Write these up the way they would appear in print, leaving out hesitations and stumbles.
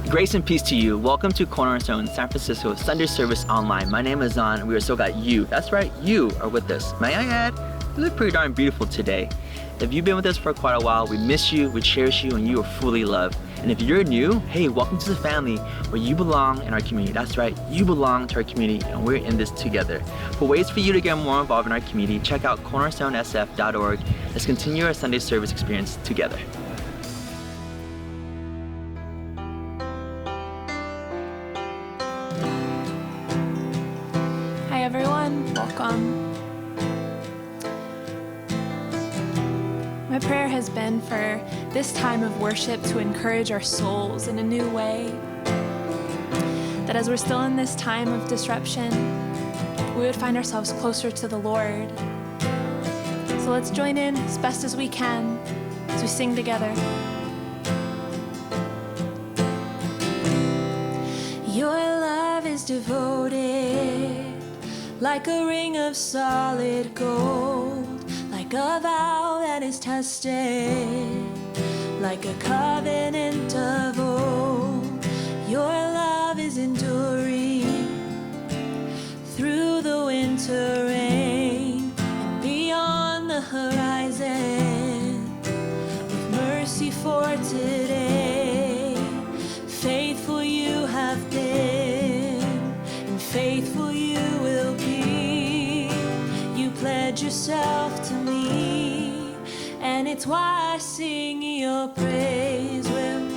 Grace and peace to you. Welcome to Cornerstone San Francisco Sunday Service Online. My name is Zan, and we are so glad you, that's right, you are with us. May I add, you look pretty darn beautiful today. If you've been with us for quite a while, we miss you, we cherish you, and you are fully loved. And if you're new, hey, welcome to the family where you belong in our community. That's right, you belong to our community, and we're in this together. For ways for you to get more involved in our community, check out cornerstonesf.org. Let's continue our Sunday service experience together. Hi everyone, welcome. My prayer has been for this time of worship to encourage our souls in a new way. That as we're still in this time of disruption, we would find ourselves closer to the Lord. So let's join in as best as we can as we sing together. Your love is devoted, like a ring of solid gold, like a vow that is tested, like a covenant of old. Your love is enduring through the winter rain and beyond the horizon, with mercy for today. Faithful you have been, and faithful you will be. You pledge yourself to me, and it's why I sing your praise will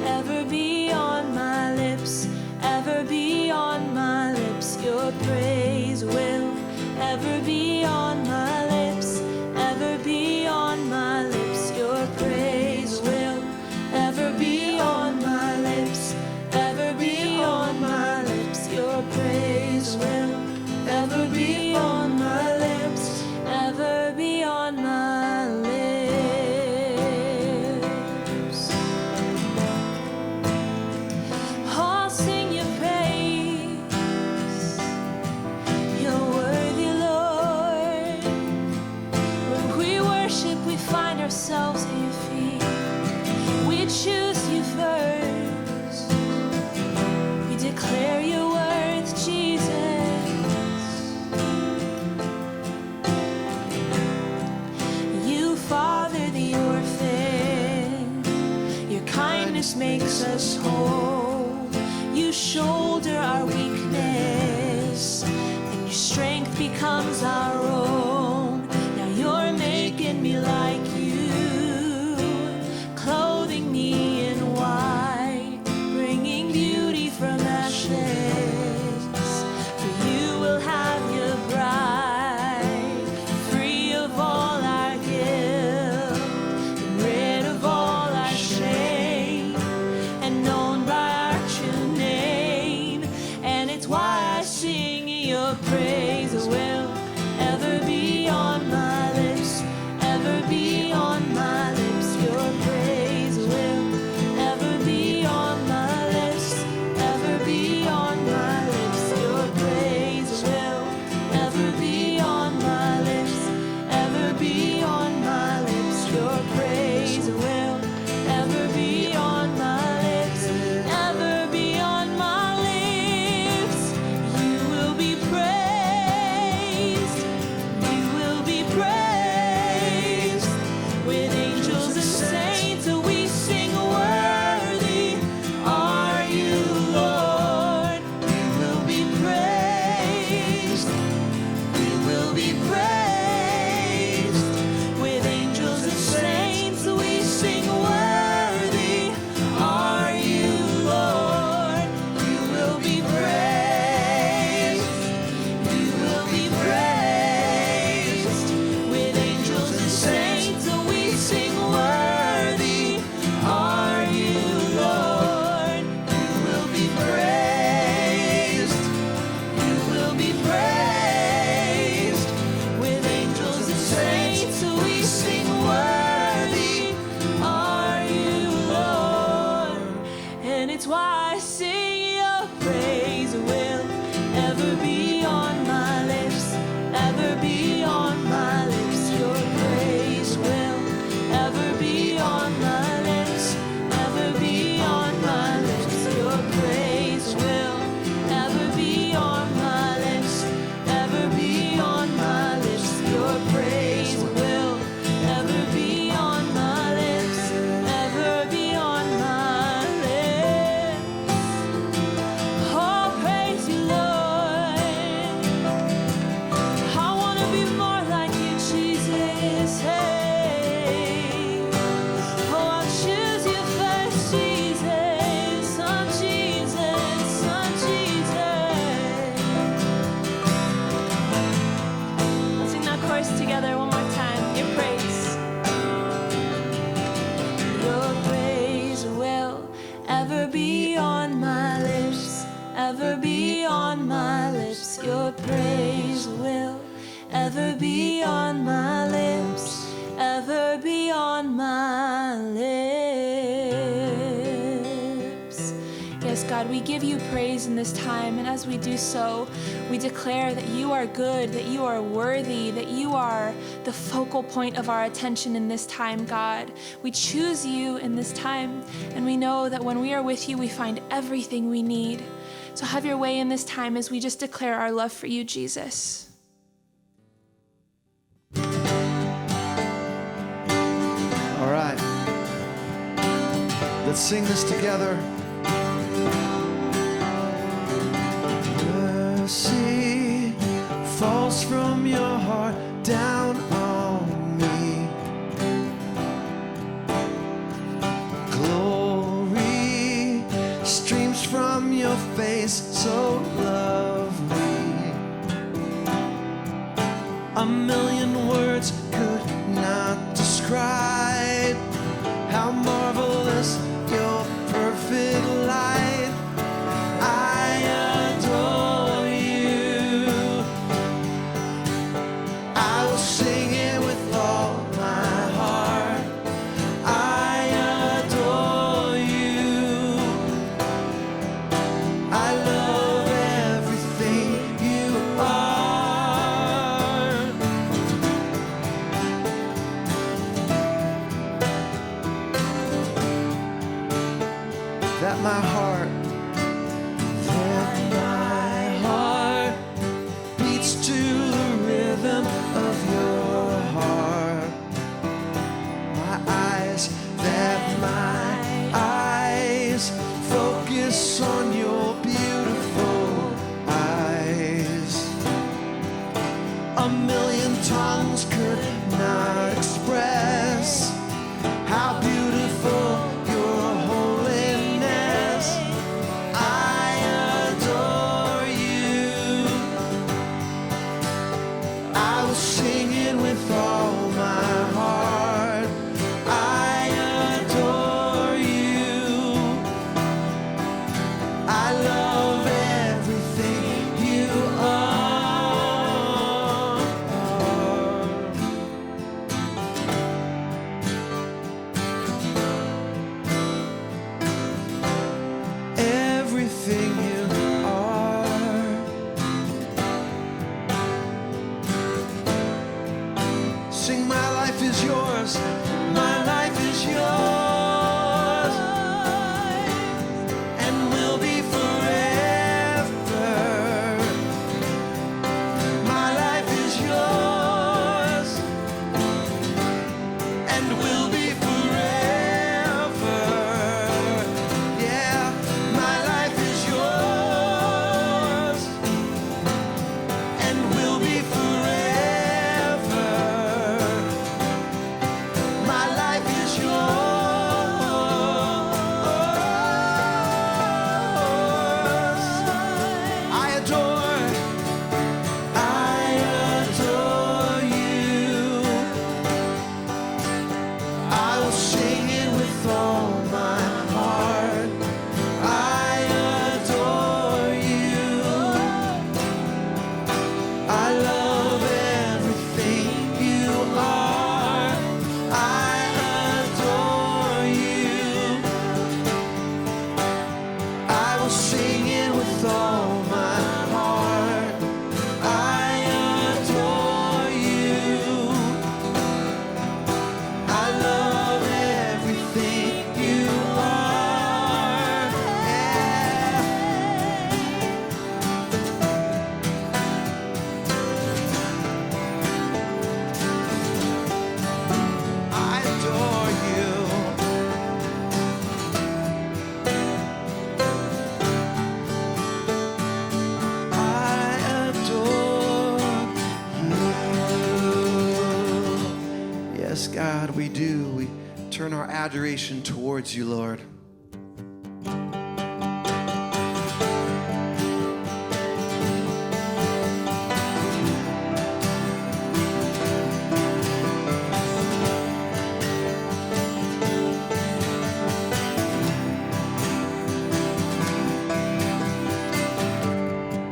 ever be on my lips, ever be on my lips. Your praise will ever be on my lips, ever be on my lips. Your praise will ever be on my lips, ever be on my lips. Your praise will ever be on my lips, ever be on my lips. I'll sing your praise. You're worthy, Lord. When we worship, we find ourselves at your feet. We choose you first. We declare your worth, Jesus. You father the orphan. Your kindness makes us whole. You shoulder our weakness, and your strength becomes our own. Now you're making me like you, clothing me in white, bringing beauty from ashes. For you will have your bride, free of all our guilt, and rid of all our shame, and known by our true name. And it's why I sing your praise will ever be ever be on my lips, ever be on my lips. Yes, God, we give you praise in this time, and as we do so, we declare that you are good, that you are worthy, that you are the focal point of our attention in this time, God. We choose you in this time, and we know that when we are with you, we find everything we need. So have your way in this time as we just declare our love for you, Jesus. All right. Let's sing this together. Mercy falls from your heart down on me. Glory streams from your face, so lovely. A million words could not describe how marvelous your perfect light. I adore you. I will sing it with all my heart. I adore you. I love everything you are. That my heart beats to the rhythm of your heart. That my eyes focus on your beautiful eyes. A million tongues could not express how beautiful your holiness. I adore you. I will sing it with all my heart. I adore you. I love everything you are. Everything you are. Sing, my life is yours. My life is yours. And will be forever. My life is yours. And will be forever. Yeah, my life is yours. And will be forever. My life is yours. I adore you. I will sing it with all my heart. I adore you. I love everything you are. I adore you. I will sing it with all my heart. I adore you. I love everything you are. Yeah. I adore you. I adore you. Yes, God, we do. We turn our adoration towards you, Lord.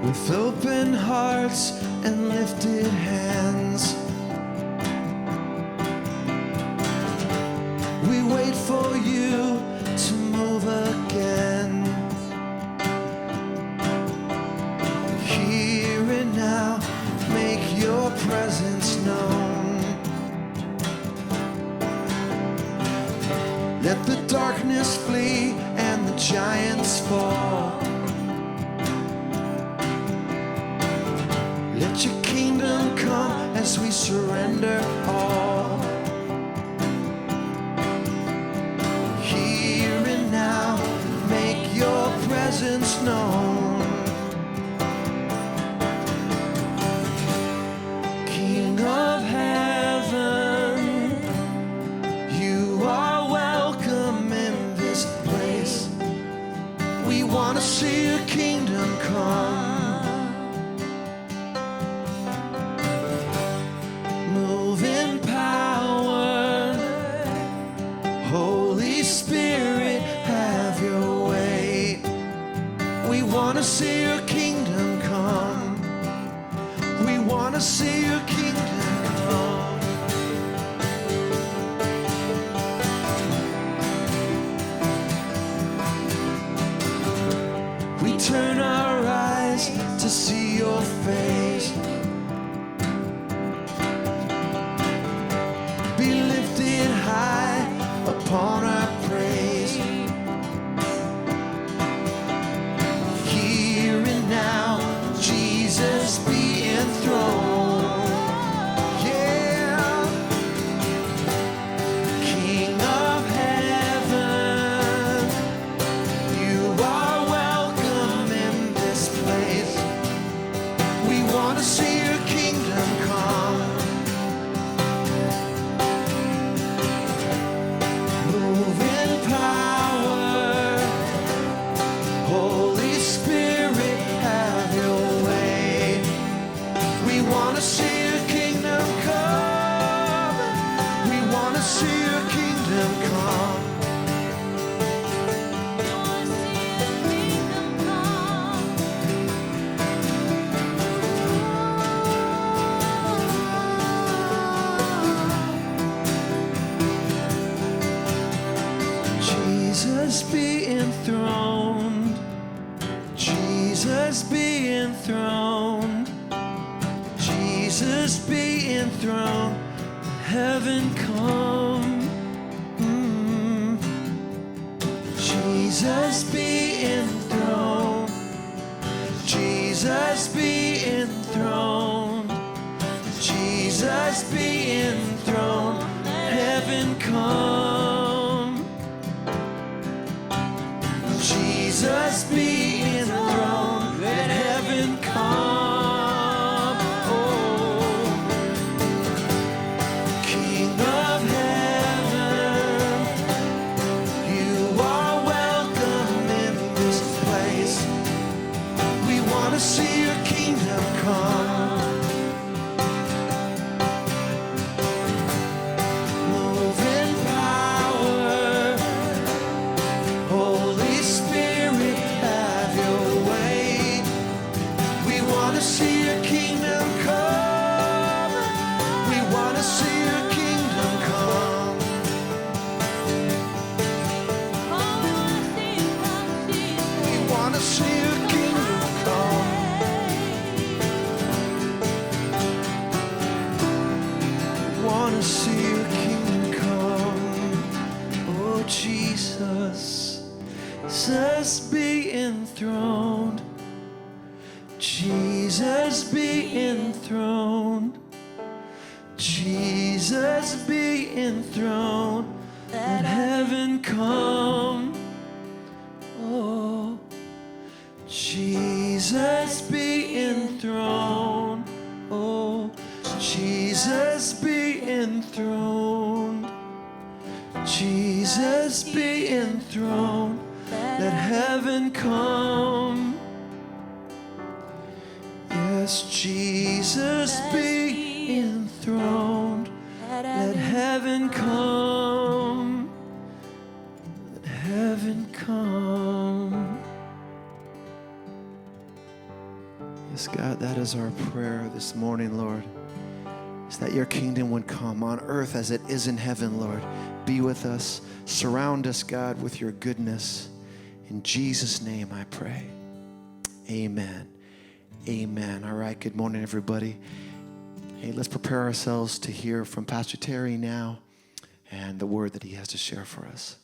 With open hearts and lifted hands. We wait for you to move again. Here and now, make your presence known. Let the darkness flee and the giants fall. Let your kingdom come as we surrender all. Here and now, make your presence known. King of heaven, you are welcome in this place. We want to see your kingdom come. Move in power. Holy Spirit, have your way. We want to see your kingdom come. We want to see your kingdom come. We turn our eyes to see your face. Be lifted high upon our praise. Here and now, Jesus be enthroned. Yeah. King of heaven, you are welcome in this place. We want to see your kingdom come. Move in power. Holy Spirit, have your way. We want to see your kingdom come. We want to see your kingdom come. Jesus be enthroned. Jesus be enthroned. Jesus be enthroned. Heaven come. Jesus be enthroned. Jesus be enthroned. Jesus be enthroned. Heaven come. Jesus be enthroned. Let heaven come. Oh, King of heaven, you are welcome in this place. We want to see your kingdom come. Move in power. Holy Spirit, have your way. We want to see your kingdom come. We want to see your kingdom come. We want to see your kingdom come. Want to see your kingdom come. Oh Jesus, Jesus be enthroned. Jesus be enthroned. Jesus be enthroned. Let heaven come. Oh, Jesus be enthroned. Oh, Jesus be enthroned. Jesus be enthroned. Let heaven come. Yes, Jesus be enthroned. Let heaven come. Let heaven come. Yes, Yes, God, that is our prayer this morning, Lord, is that your kingdom would come on earth as it is in heaven, Lord. Be with us. Surround us, God, with your goodness. In Jesus' name I pray. Amen. Amen. All right, good morning, everybody. Hey, let's prepare ourselves to hear from Pastor Terry now and the word that he has to share for us.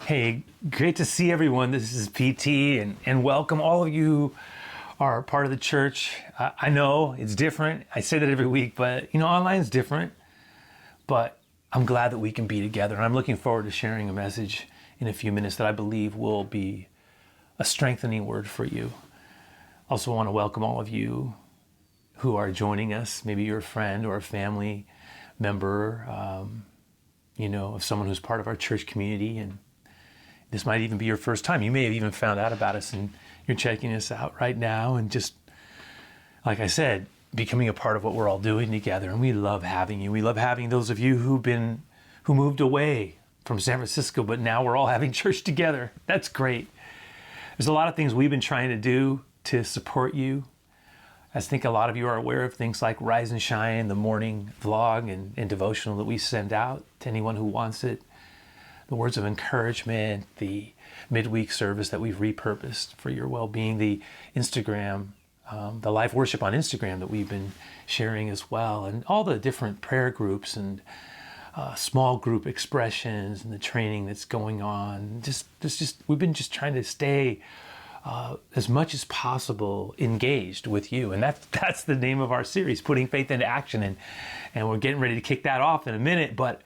Hey, great to see everyone. This is PT and welcome. All of you are part of the church. I know it's different. I say that every week, but online is different. But I'm glad that we can be together. And I'm looking forward to sharing a message in a few minutes that I believe will be a strengthening word for you. Also want to welcome all of you who are joining us. Maybe you're a friend or a family member, of someone who's part of our church community, and this might even be your first time. You may have even found out about us and you're checking us out right now and just, like I said, becoming a part of what we're all doing together. And we love having you. We love having those of you who moved away from San Francisco, but now we're all having church together. That's great. There's a lot of things we've been trying to do to support you. I think a lot of you are aware of things like Rise and Shine, the morning vlog and devotional that we send out to anyone who wants it. The words of encouragement, the midweek service that we've repurposed for your well-being, the Instagram, the live worship on Instagram that we've been sharing as well, and all the different prayer groups and small group expressions and the training that's going on. We've been just trying to stay as much as possible engaged with you, and that's the name of our series, Putting Faith into Action, and we're getting ready to kick that off in a minute, but.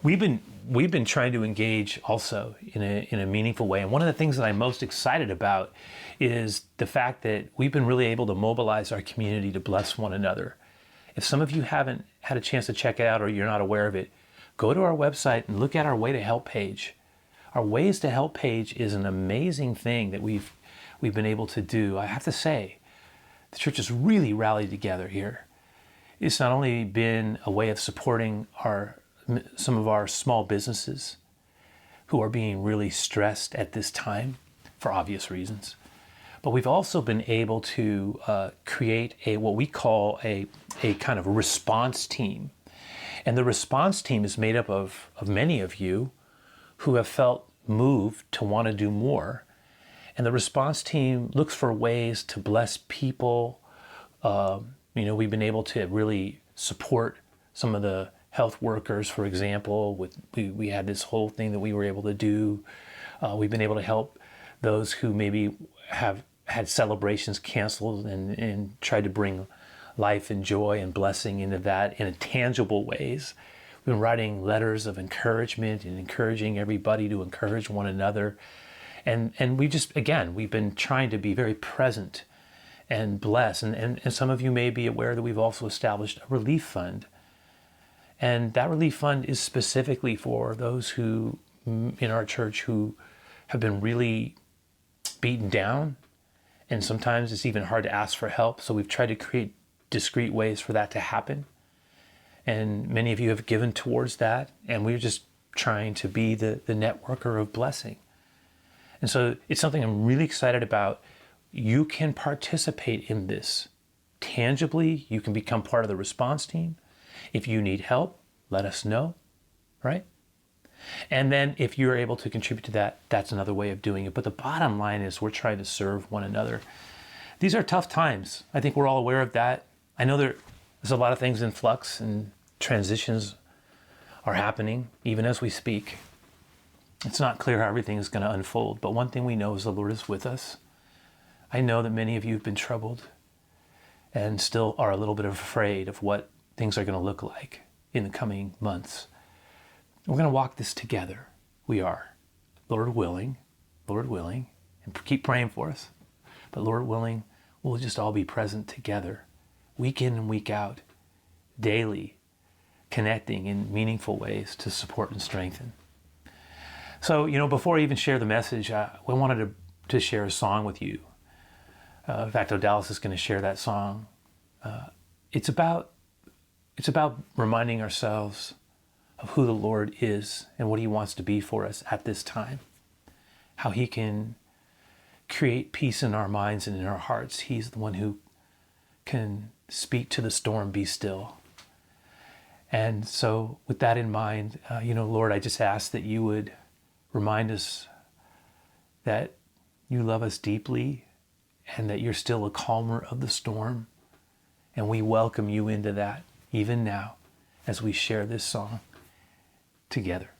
We've been trying to engage also in a meaningful way. And one of the things that I'm most excited about is the fact that we've been really able to mobilize our community to bless one another. If some of you haven't had a chance to check it out or you're not aware of it, go to our website and look at our Way to Help page. Our Ways to Help page is an amazing thing that we've been able to do. I have to say, the church has really rallied together here. It's not only been a way of supporting some of our small businesses who are being really stressed at this time for obvious reasons. But we've also been able to create what we call a kind of response team. And the response team is made up of many of you who have felt moved to want to do more. And the response team looks for ways to bless people. We've been able to really support some of the health workers, for example. We had this whole thing that we were able to do. We've been able to help those who maybe have had celebrations canceled and tried to bring life and joy and blessing into that in tangible ways. We've been writing letters of encouragement and encouraging everybody to encourage one another. And we've been trying to be very present and bless. And some of you may be aware that we've also established a relief fund. And that relief fund is specifically for those who in our church who have been really beaten down. And sometimes it's even hard to ask for help. So we've tried to create discrete ways for that to happen. And many of you have given towards that. And we're just trying to be the networker of blessing. And so it's something I'm really excited about. You can participate in this tangibly. You can become part of the response team. If you need help, let us know, right? And then if you're able to contribute to that, that's another way of doing it. But the bottom line is we're trying to serve one another. These are tough times. I think we're all aware of that. I know there's a lot of things in flux and transitions are happening even as we speak. It's not clear how everything is going to unfold, but one thing we know is the Lord is with us. I know that many of you have been troubled and still are a little bit afraid of what things are going to look like in the coming months. We're going to walk this together. We are. Lord willing, and keep praying for us. But Lord willing, we'll just all be present together, week in and week out, daily, connecting in meaningful ways to support and strengthen. So, before I even share the message, we wanted to share a song with you. In fact, Odalis is going to share that song. It's about reminding ourselves of who the Lord is and what he wants to be for us at this time. How he can create peace in our minds and in our hearts. He's the one who can speak to the storm, be still. And so with that in mind, Lord, I just ask that you would remind us that you love us deeply and that you're still a calmer of the storm. And we welcome you into that even now as we share this song together.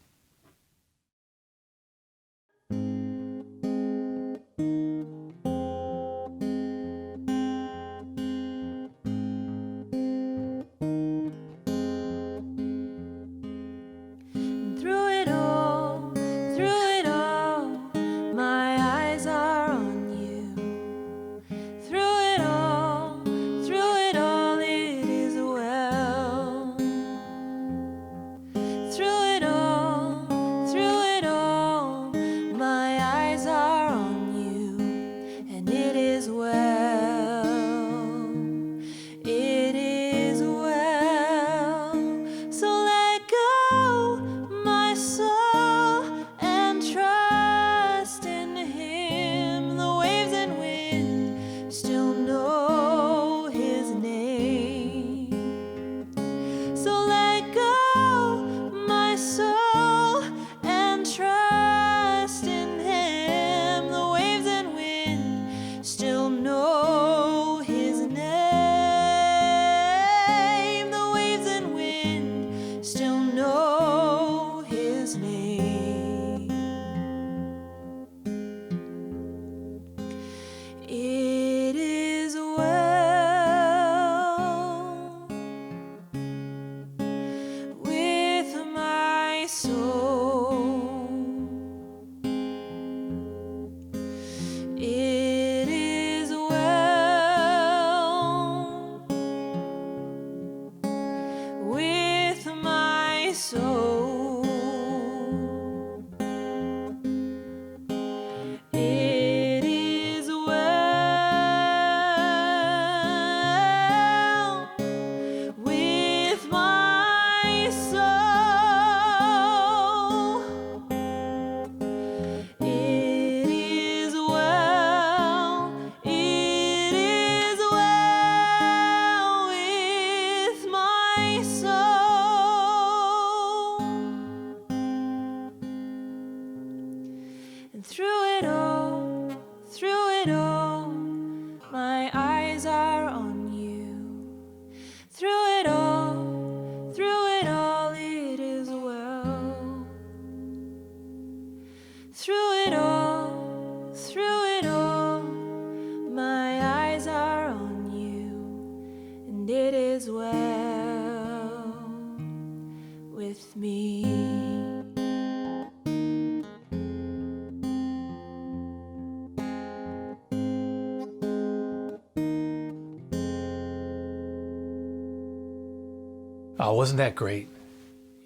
Oh, wasn't that great?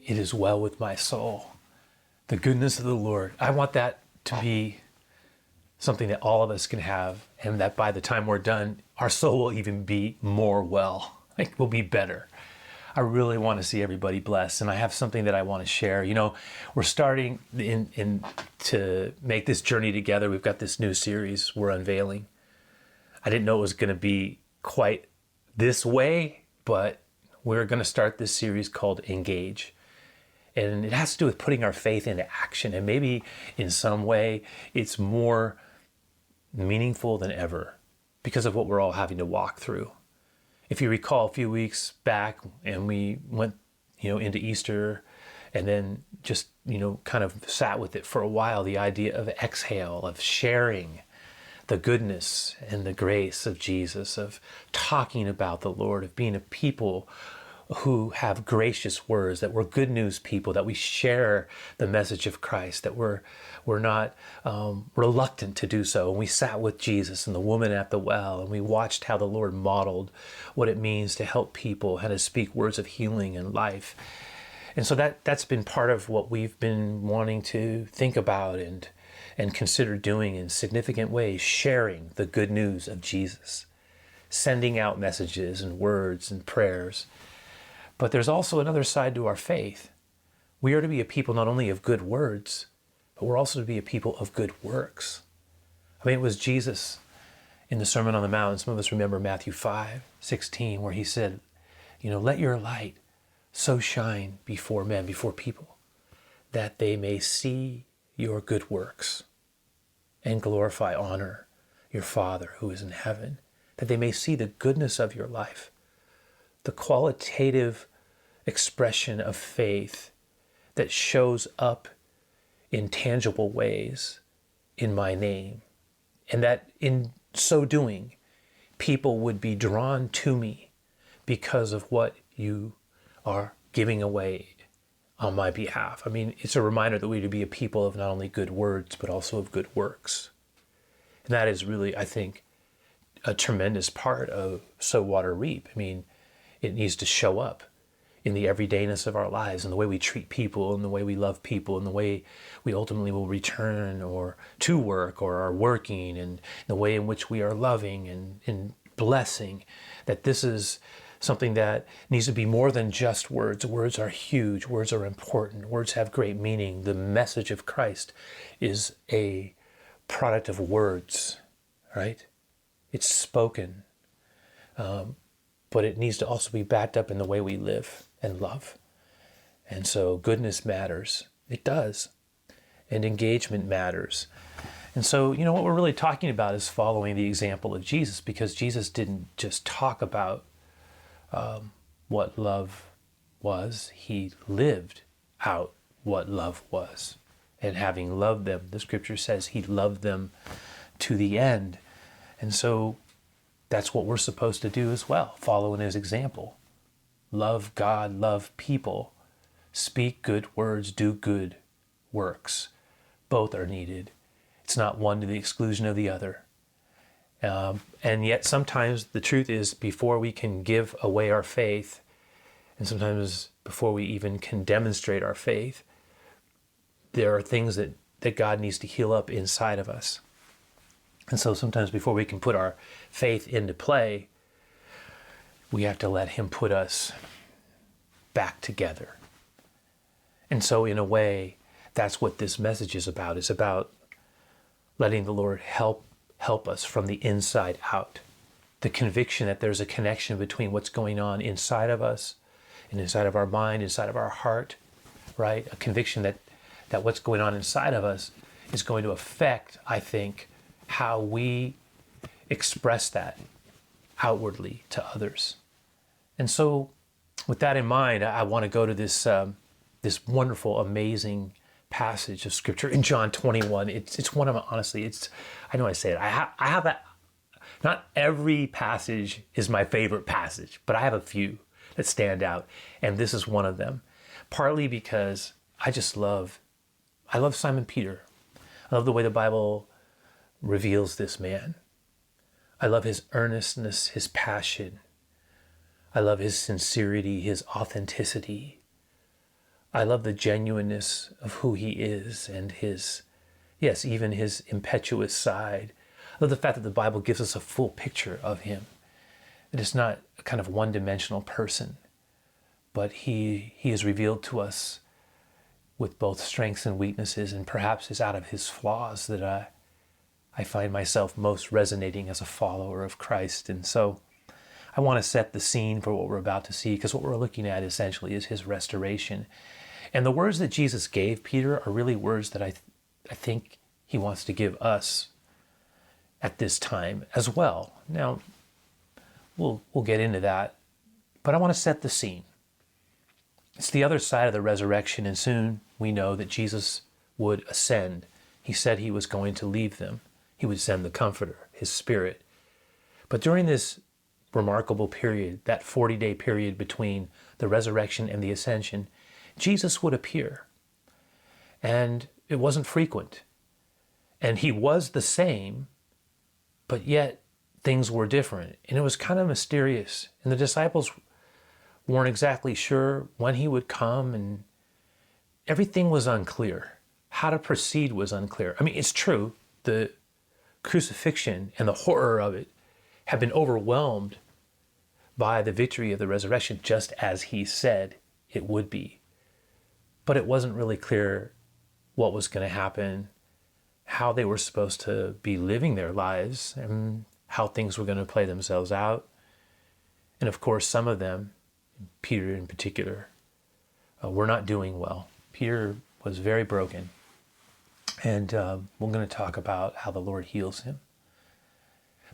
It is well with my soul. The goodness of the Lord. I want that to be something that all of us can have, and that by the time we're done, our soul will even be more well. It will be better. I really want to see everybody blessed, and I have something that I want to share. We're starting to make this journey together. We've got this new series we're unveiling. I didn't know it was going to be quite this way, but we're going to start this series called Enage. And it has to do with putting our faith into action. And maybe in some way, it's more meaningful than ever because of what we're all having to walk through. If you recall a few weeks back, and we went, into Easter, and then just, kind of sat with it for a while, the idea of exhale, of sharing the goodness and the grace of Jesus, of talking about the Lord, of being a people who have gracious words, that we're good news people, that we share the message of Christ, that we're not reluctant to do so. And we sat with Jesus and the woman at the well, and we watched how the Lord modeled what it means to help people, how to speak words of healing and life. And so that's been part of what we've been wanting to think about and consider doing in significant ways, sharing the good news of Jesus, sending out messages and words and prayers. But there's also another side to our faith. We are to be a people not only of good words, but we're also to be a people of good works. I mean, it was Jesus in the Sermon on the Mount. Some of us remember Matthew 5:16, where he said, let your light so shine before men, before people, that they may see your good works and glorify, honor your Father who is in heaven, that they may see the goodness of your life, the qualitative expression of faith that shows up in tangible ways in my name. And that in so doing, people would be drawn to me because of what you are giving away on my behalf. I mean, it's a reminder that we're to be a people of not only good words, but also of good works. And that is really, I think, a tremendous part of Sow, Water, Reap. I mean, it needs to show up in the everydayness of our lives, and the way we treat people, and the way we love people, and the way we ultimately will return or to work or are working, and the way in which we are loving and blessing. That this is something that needs to be more than just words. Words are huge. Words are important. Words have great meaning. The message of Christ is a product of words, right? It's spoken. But it needs to also be backed up in the way we live and love. And so goodness matters. It does. And engagement matters. And so, what we're really talking about is following the example of Jesus, because Jesus didn't just talk about what love was. He lived out what love was. And having loved them, the scripture says he loved them to the end. And so that's what we're supposed to do as well, follow in his example. Love God, love people, speak good words, do good works. Both are needed. It's not one to the exclusion of the other. And yet sometimes the truth is, before we can give away our faith, and sometimes before we even can demonstrate our faith, there are things that God needs to heal up inside of us. And so sometimes before we can put our faith into play, we have to let him put us back together. And so in a way, that's what this message is about. It's about letting the Lord help us from the inside out. The conviction that there's a connection between what's going on inside of us and inside of our mind, inside of our heart, right? A conviction that what's going on inside of us is going to affect, I think, how we express that outwardly to others. And so with that in mind, I want to go to this wonderful, amazing passage of scripture in John 21. It's one of my, honestly, I know I say it. I have that. Not every passage is my favorite passage, but I have a few that stand out. And this is one of them. Partly because I love Simon Peter. I love the way the Bible reveals this man. I love his earnestness, his passion. I love his sincerity, his authenticity. I love the genuineness of who he is and even his impetuous side. I love the fact that the Bible gives us a full picture of him. That it's not a kind of one-dimensional person, but he is revealed to us with both strengths and weaknesses, and perhaps it's out of his flaws that I find myself most resonating as a follower of Christ. And so I want to set the scene for what we're about to see, because what we're looking at essentially is his restoration. And the words that Jesus gave Peter are really words that I think he wants to give us at this time as well. Now, we'll get into that, but I want to set the scene. It's the other side of the resurrection, and soon we know that Jesus would ascend. He said he was going to leave them. He would send the Comforter, his Spirit. But during this remarkable period, that 40-day period between the resurrection and the ascension, Jesus would appear. And it wasn't frequent. And he was the same, but yet things were different. And it was kind of mysterious. And the disciples weren't exactly sure when he would come, and everything was unclear. How to proceed was unclear. I mean, it's true, the crucifixion and the horror of it have been overwhelmed by the victory of the resurrection, just as he said it would be. But it wasn't really clear what was going to happen, how they were supposed to be living their lives, and how things were going to play themselves out. And of course, some of them, Peter in particular, were not doing well. Peter was very broken. And we're going to talk about how the Lord heals him.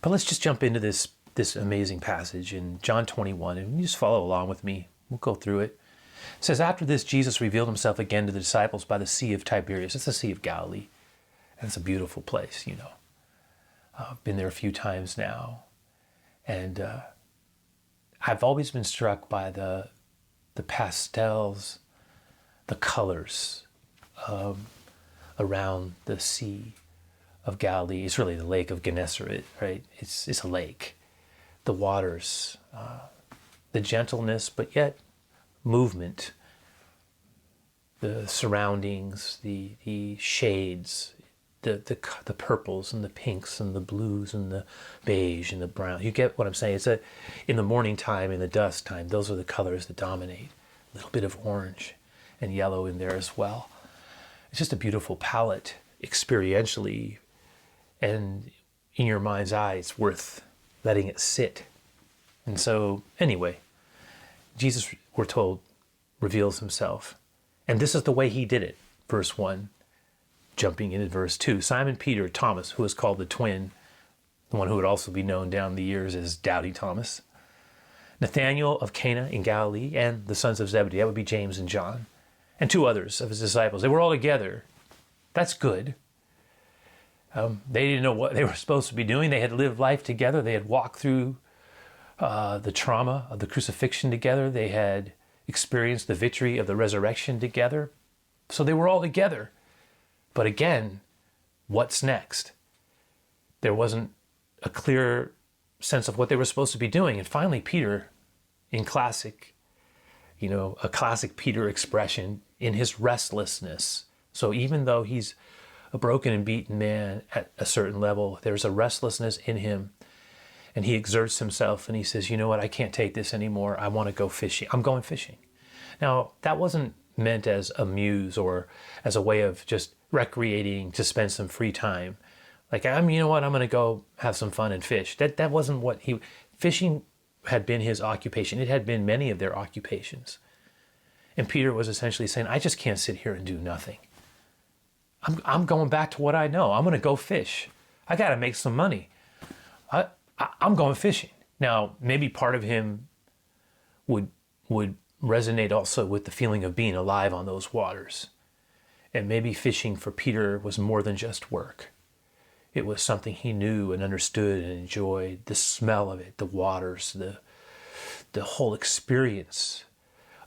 But let's just jump into this amazing passage in John 21, and you just follow along with me. We'll go through it. It says, after this, Jesus revealed himself again to the disciples by the Sea of Tiberias. It's the Sea of Galilee. And it's a beautiful place, you know. I've been there a few times now. And I've always been struck by the pastels, the colors around the Sea of Galilee. It's really the Lake of Gennesaret, right? It's a lake. The waters, the gentleness, but yet movement, the surroundings, the shades, the purples and the pinks and the blues and the beige and the brown. You get what I'm saying? It's in the morning time, in the dusk time, those are the colors that dominate. A little bit of orange and yellow in there as well. It's just a beautiful palette experientially, and in your mind's eye, it's worth letting it sit. And so, anyway, Jesus, we're told, reveals himself. And this is the way he did it. Verse 1, jumping into verse 2. Simon Peter, Thomas, who is called the twin, the one who would also be known down the years as Doubting Thomas, Nathanael of Cana in Galilee, and the sons of Zebedee, that would be James and John, and 2 others of his disciples. They were all together. That's good. They didn't know what they were supposed to be doing. They had lived life together. They had walked through the trauma of the crucifixion together. They had experienced the victory of the resurrection together. So they were all together. But again, what's next? There wasn't a clear sense of what they were supposed to be doing. And finally, Peter, in classic, a classic Peter expression, in his restlessness. So even though he's a broken and beaten man at a certain level, there's a restlessness in him. And he exerts himself and he says, you know what, I can't take this anymore. I want to go fishing. I'm going fishing. Now, that wasn't meant as a muse or as a way of just recreating to spend some free time. Like, you know what, I'm going to go have some fun and fish. That wasn't what fishing had been his occupation. It had been many of their occupations. And Peter was essentially saying, I just can't sit here and do nothing. I'm going back to what I know. I'm going to go fish. I got to make some money. I'm going fishing. Now, maybe part of him would resonate also with the feeling of being alive on those waters. And maybe fishing for Peter was more than just work. It was something he knew and understood and enjoyed. The smell of it, the waters, the whole experience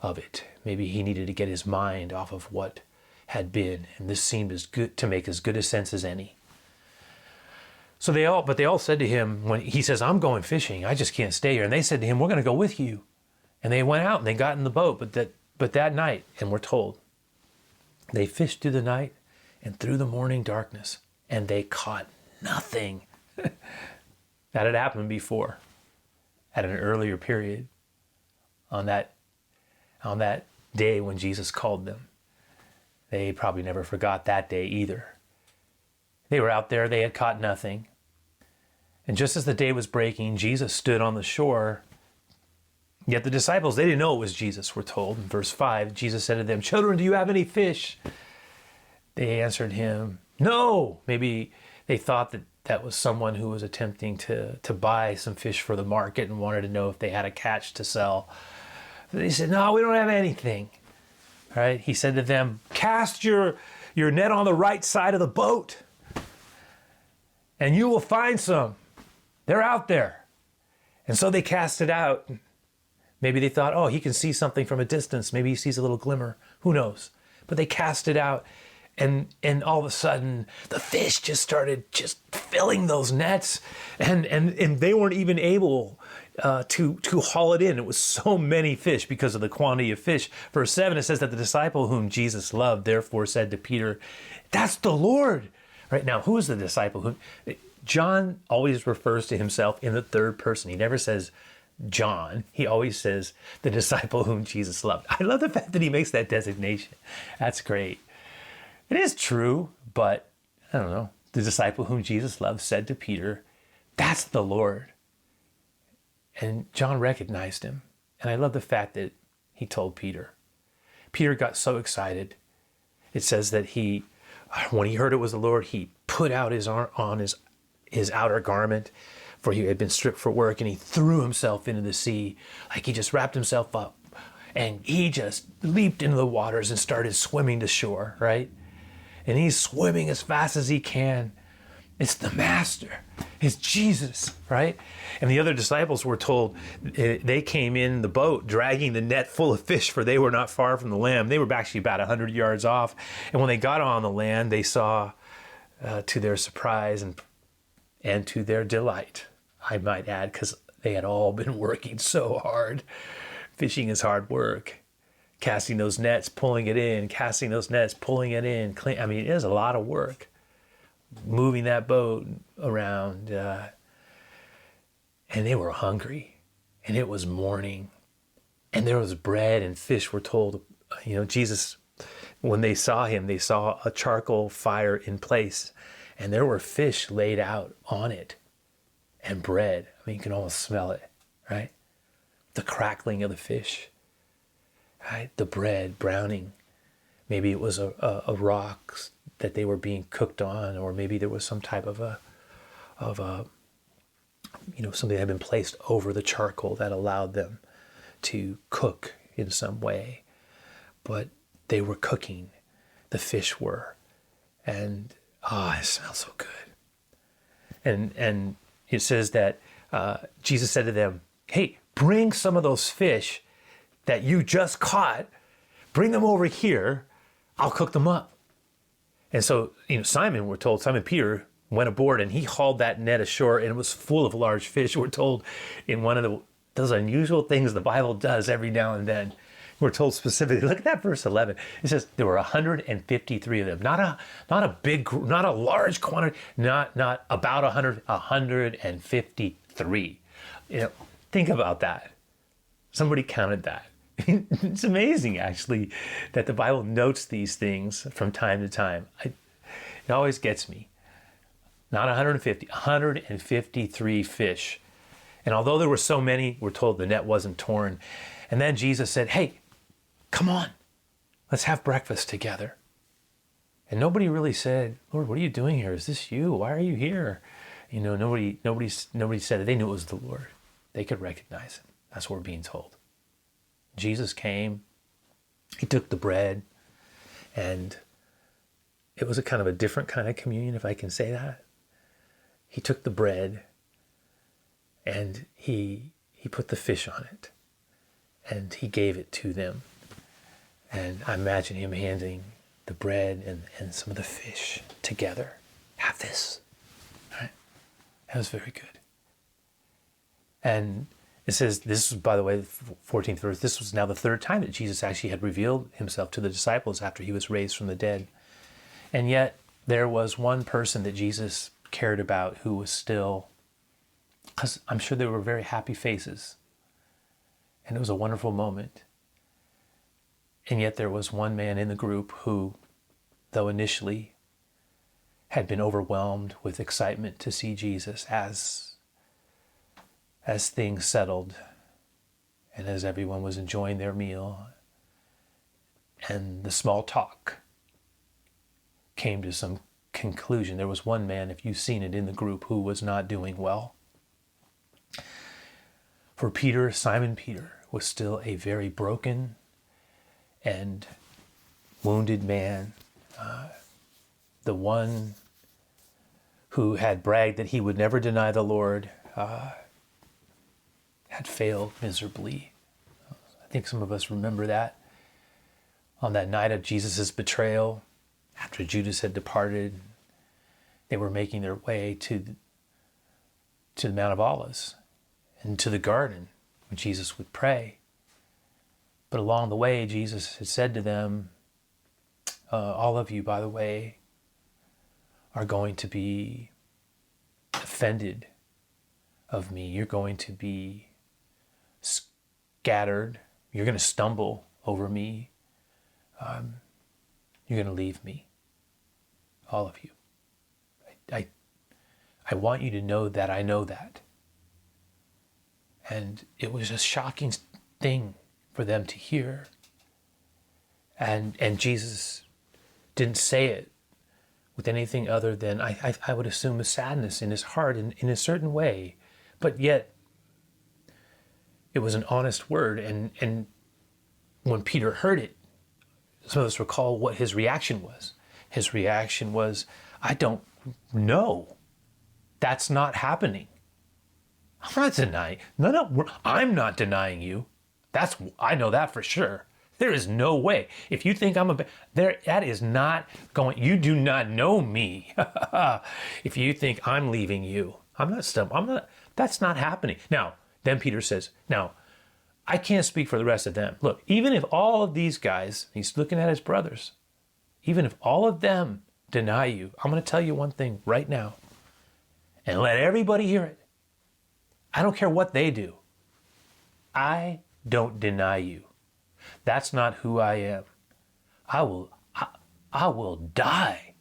of it. Maybe he needed to get his mind off of what had been, and this seemed as good to make as good a sense as any. So they all said to him, when he says, I'm going fishing, I just can't stay here. And they said to him, we're going to go with you. And they went out and they got in the boat. But that night, and we're told, they fished through the night and through the morning darkness, and they caught nothing. That had happened before, at an earlier period, on that day when Jesus called them. They probably never forgot that day either. They were out there, they had caught nothing. And just as the day was breaking, Jesus stood on the shore. Yet the disciples, they didn't know it was Jesus, we're told. In verse 5, Jesus said to them, children, do you have any fish? They answered him, no. Maybe they thought that was someone who was attempting to buy some fish for the market and wanted to know if they had a catch to sell. They said, no, we don't have anything. All right? He said to them, cast your net on the right side of the boat, and you will find some. They're out there. And so they cast it out. Maybe they thought, oh, he can see something from a distance. Maybe he sees a little glimmer. Who knows? But they cast it out. And all of a sudden, the fish just started just filling those nets. And they weren't even able to haul it in. It was so many fish because of the quantity of fish. Verse 7, it says that the disciple whom Jesus loved therefore said to Peter, that's the Lord. Right now, who is the disciple? John always refers to himself in the third person. He never says John. He always says the disciple whom Jesus loved. I love the fact that he makes that designation. That's great. It is true, but I don't know. The disciple whom Jesus loved said to Peter, that's the Lord. And John recognized him. And I love the fact that he told Peter. Peter got so excited. It says that when he heard it was the Lord, he put out his arm on his outer garment, for he had been stripped for work, and he threw himself into the sea. Like he just wrapped himself up, and he just leaped into the waters and started swimming to shore, right? And he's swimming as fast as he can. It's the Master. It's Jesus, right? And the other disciples were told, they came in the boat dragging the net full of fish, for they were not far from the land. They were actually about 100 yards off. And when they got on the land, they saw, to their surprise and to their delight, I might add, because they had all been working so hard. Fishing is hard work. Casting those nets, pulling it in, casting those nets, pulling it in. I mean, it is a lot of work. Moving that boat around. And they were hungry. And it was morning. And there was bread and fish, we're told. Jesus, when they saw him, they saw a charcoal fire in place. And there were fish laid out on it. And bread. I mean, you can almost smell it, right? The crackling of the fish. Right? The bread browning. Maybe it was a rock that they were being cooked on, or maybe there was some type of something that had been placed over the charcoal that allowed them to cook in some way. But they were cooking. The fish were. And it smells so good. And it says that Jesus said to them, hey, bring some of those fish that you just caught, bring them over here, I'll cook them up. And so, Simon Peter went aboard and he hauled that net ashore, and it was full of large fish. We're told in one of those unusual things the Bible does every now and then. We're told specifically, look at that verse 11. It says there were 153 of them. Not a large quantity, not about 100, 153. Think about that. Somebody counted that. It's amazing, actually, that the Bible notes these things from time to time. It always gets me. Not 150, 153 fish. And although there were so many, we're told the net wasn't torn. And then Jesus said, hey, come on, let's have breakfast together. And nobody really said, Lord, what are you doing here? Is this you? Why are you here? Nobody said it. They knew it was the Lord. They could recognize him. That's what we're being told. Jesus came, he took the bread, and it was a kind of a different kind of communion, if I can say that. He took the bread and he put the fish on it, and he gave it to them. And I imagine him handing the bread and some of the fish together. Have this. Right? That was very good. And it says, this is, by the way, the 14th verse, this was now the third time that Jesus actually had revealed himself to the disciples after he was raised from the dead. And yet there was one person that Jesus cared about who was still, because I'm sure there were very happy faces. And it was a wonderful moment. And yet there was one man in the group who, though initially had been overwhelmed with excitement to see Jesus as things settled and as everyone was enjoying their meal and the small talk came to some conclusion. There was one man, if you've seen it in the group, who was not doing well. For Peter, Simon Peter, was still a very broken and wounded man. The one who had bragged that he would never deny the Lord, had failed miserably. I think some of us remember that. On that night of Jesus' betrayal, after Judas had departed, they were making their way to the Mount of Olives and to the garden where Jesus would pray. But along the way, Jesus had said to them, all of you, by the way, are going to be offended of me. You're going to be scattered. You're going to stumble over me. You're going to leave me. All of you. I want you to know that I know that. And it was a shocking thing for them to hear. And Jesus didn't say it with anything other than, I would assume, a sadness in his heart in a certain way. But yet, it was an honest word. And when Peter heard it, some of us recall what his reaction was. His reaction was, I don't know. That's not happening. I'm not denying. No, I'm not denying you. I know that for sure. There is no way. If you think that is not going. You do not know me. If you think I'm leaving you, I'm not. That's not happening. Now, then Peter says, now, I can't speak for the rest of them. Look, even if all of these guys, he's looking at his brothers, even if all of them deny you, I'm going to tell you one thing right now, and let everybody hear it. I don't care what they do. I don't deny you. That's not who I am. I will die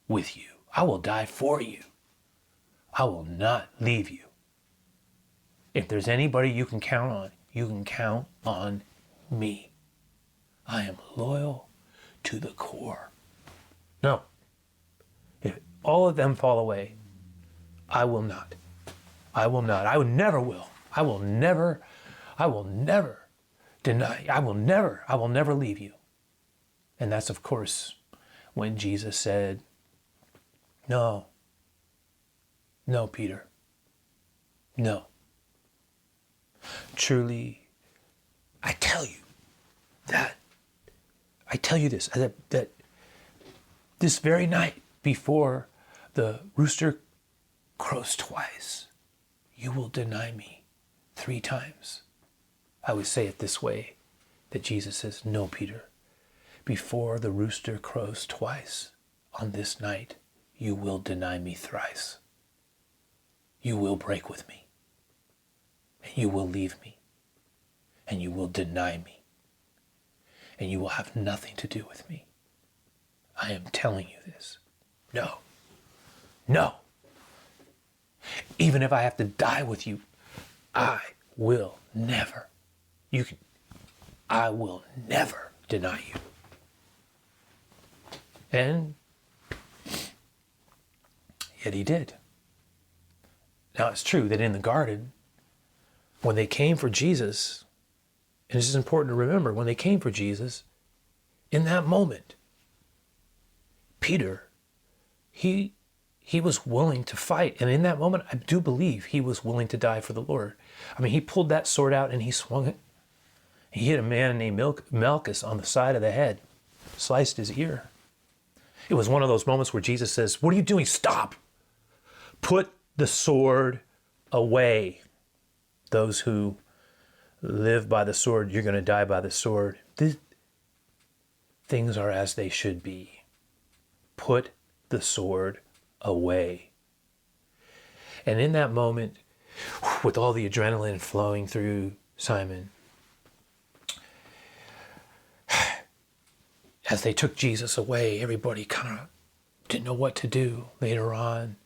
with you. I will die for you. I will not leave you. If there's anybody you can count on, you can count on me. I am loyal to the core. No. If all of them fall away, I will not. I will not. I never will. I will never deny. I will never leave you. And that's, of course, when Jesus said, no, Peter, no. Truly, I tell you this, that this very night before the rooster crows twice, you will deny me 3 times. I would say it this way, that Jesus says, no, Peter, before the rooster crows twice on this night, you will deny me thrice. You will break with me. And you will leave me. And you will deny me. And you will have nothing to do with me. I am telling you this. No. Even if I have to die with you, I will never. I will never deny you. And yet he did. Now it's true that in the garden, when they came for Jesus, and this is important to remember, when they came for Jesus, in that moment, Peter, he was willing to fight. And in that moment, I do believe he was willing to die for the Lord. I mean, he pulled that sword out and he swung it. He hit a man named Malchus on the side of the head, sliced his ear. It was one of those moments where Jesus says, what are you doing? Stop. Put the sword away. Those who live by the sword, you're going to die by the sword. Things are as they should be. Put the sword away. And in that moment, with all the adrenaline flowing through Simon, as they took Jesus away, everybody kind of didn't know what to do. Later on,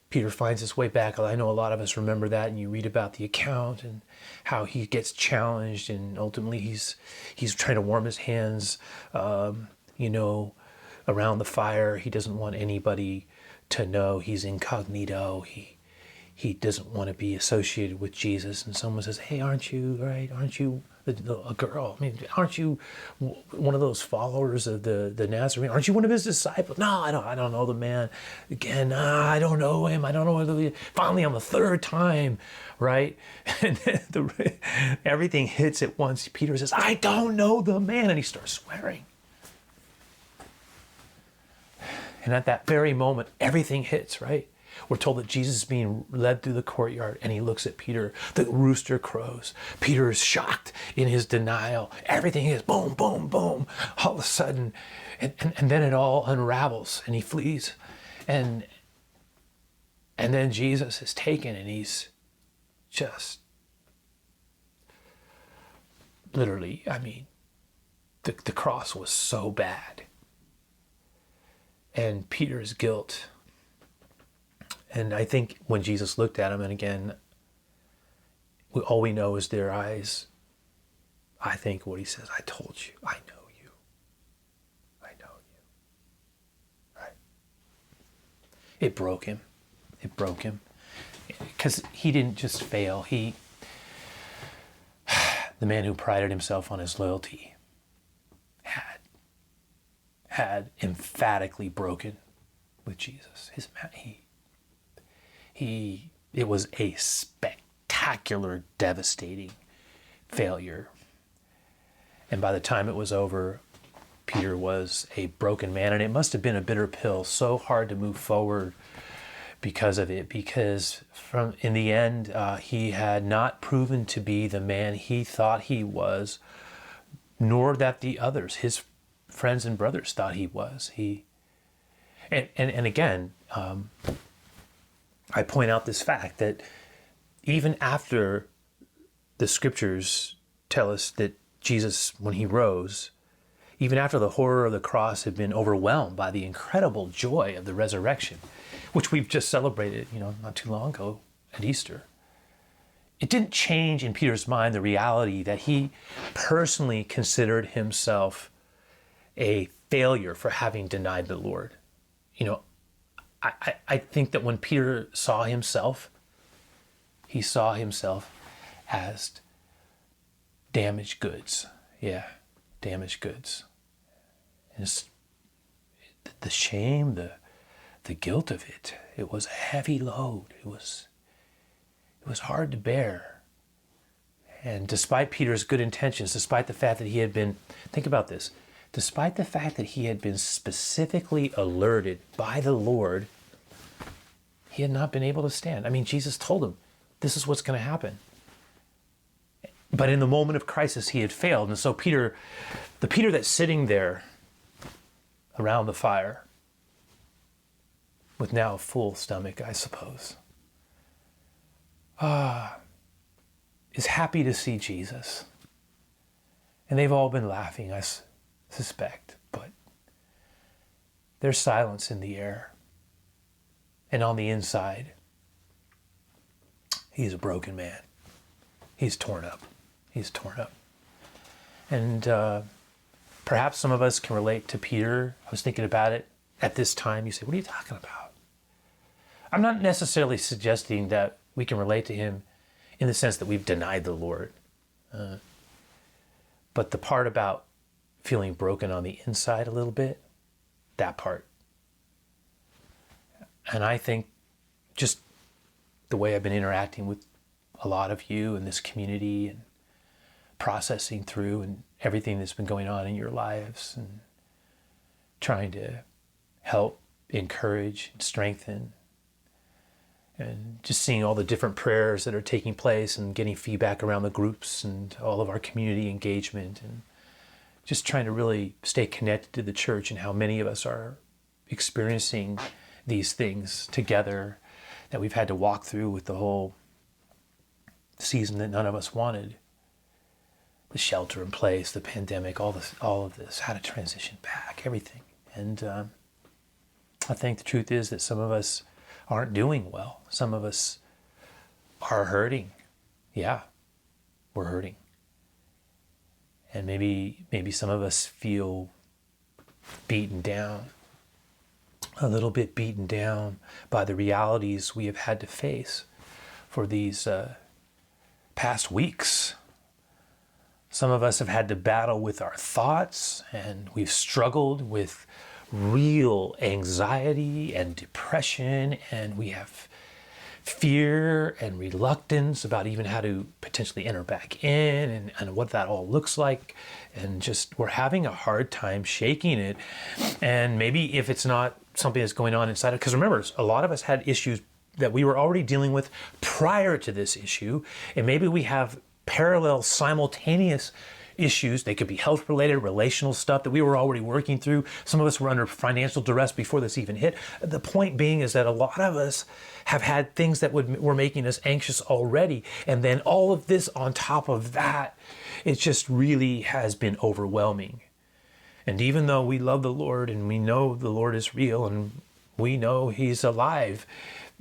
Peter finds his way back. I know a lot of us remember that, and you read about the account and how he gets challenged, and ultimately he's trying to warm his hands, around the fire. He doesn't want anybody to know. He's incognito. he doesn't want to be associated with Jesus. And someone says, hey, aren't you, right? Aren't you a girl? I mean, aren't you one of those followers of the Nazarene? Aren't you one of his disciples? No, I don't know the man. Again, I don't know him. I don't know whether. Finally, on the third time, right? And then everything hits at once. Peter says, I don't know the man. And he starts swearing. And at that very moment, everything hits, right? We're told that Jesus is being led through the courtyard, and he looks at Peter. The rooster crows. Peter is shocked in his denial. Everything is boom, boom, boom. All of a sudden, and then it all unravels, and he flees. And then Jesus is taken, and he's just literally, I mean, the cross was so bad. And Peter's guilt. And I think when Jesus looked at him, and again, all we know is their eyes, I think what he says, I told you, I know you. I know you. Right? It broke him. It broke him. Because he didn't just fail. The man who prided himself on his loyalty had emphatically broken with Jesus. It was a spectacular, devastating failure. And by the time it was over, Peter was a broken man, and it must have been a bitter pill, so hard to move forward because of it, because in the end, he had not proven to be the man he thought he was, nor that the others, his friends and brothers, thought he was. And again, I point out this fact that even after the scriptures tell us that Jesus, when he rose, even after the horror of the cross had been overwhelmed by the incredible joy of the resurrection, which we've just celebrated, not too long ago at Easter, it didn't change in Peter's mind the reality that he personally considered himself a failure for having denied the Lord. I think that when Peter saw himself, he saw himself as damaged goods. Yeah, damaged goods. And the shame, the guilt of it, it was a heavy load. It was hard to bear. And despite Peter's good intentions, despite the fact that he had been, think about this, despite the fact that he had been specifically alerted by the Lord, he had not been able to stand. I mean, Jesus told him, this is what's going to happen. But in the moment of crisis, he had failed. And so the Peter that's sitting there around the fire, with now a full stomach, I suppose, is happy to see Jesus. And they've all been laughing, I suspect, but there's silence in the air. And on the inside, he's a broken man. He's torn up. He's torn up. And perhaps some of us can relate to Peter. I was thinking about it at this time. You say, what are you talking about? I'm not necessarily suggesting that we can relate to him in the sense that we've denied the Lord. But the part about feeling broken on the inside a little bit, that part. And I think just the way I've been interacting with a lot of you in this community and processing through and everything that's been going on in your lives and trying to help, encourage, and strengthen, and just seeing all the different prayers that are taking place and getting feedback around the groups and all of our community engagement, and just trying to really stay connected to the church and how many of us are experiencing these things together that we've had to walk through with the whole season that none of us wanted. The shelter in place, the pandemic, all of this, how to transition back, everything. And I think the truth is that some of us aren't doing well. Some of us are hurting. Yeah, we're hurting. And maybe some of us feel beaten down, a little bit beaten down by the realities we have had to face for these past weeks. Some of us have had to battle with our thoughts, and we've struggled with real anxiety and depression, and we have fear and reluctance about even how to potentially enter back in and what that all looks like. And just we're having a hard time shaking it. And maybe if it's not something that's going on inside, because remember, a lot of us had issues that we were already dealing with prior to this issue, and maybe we have parallel, simultaneous issues. They could be health related, relational stuff that we were already working through. Some of us were under financial duress before this even hit. The point being is that a lot of us have had things that were making us anxious already. And then all of this on top of that, it just really has been overwhelming. And even though we love the Lord and we know the Lord is real and we know He's alive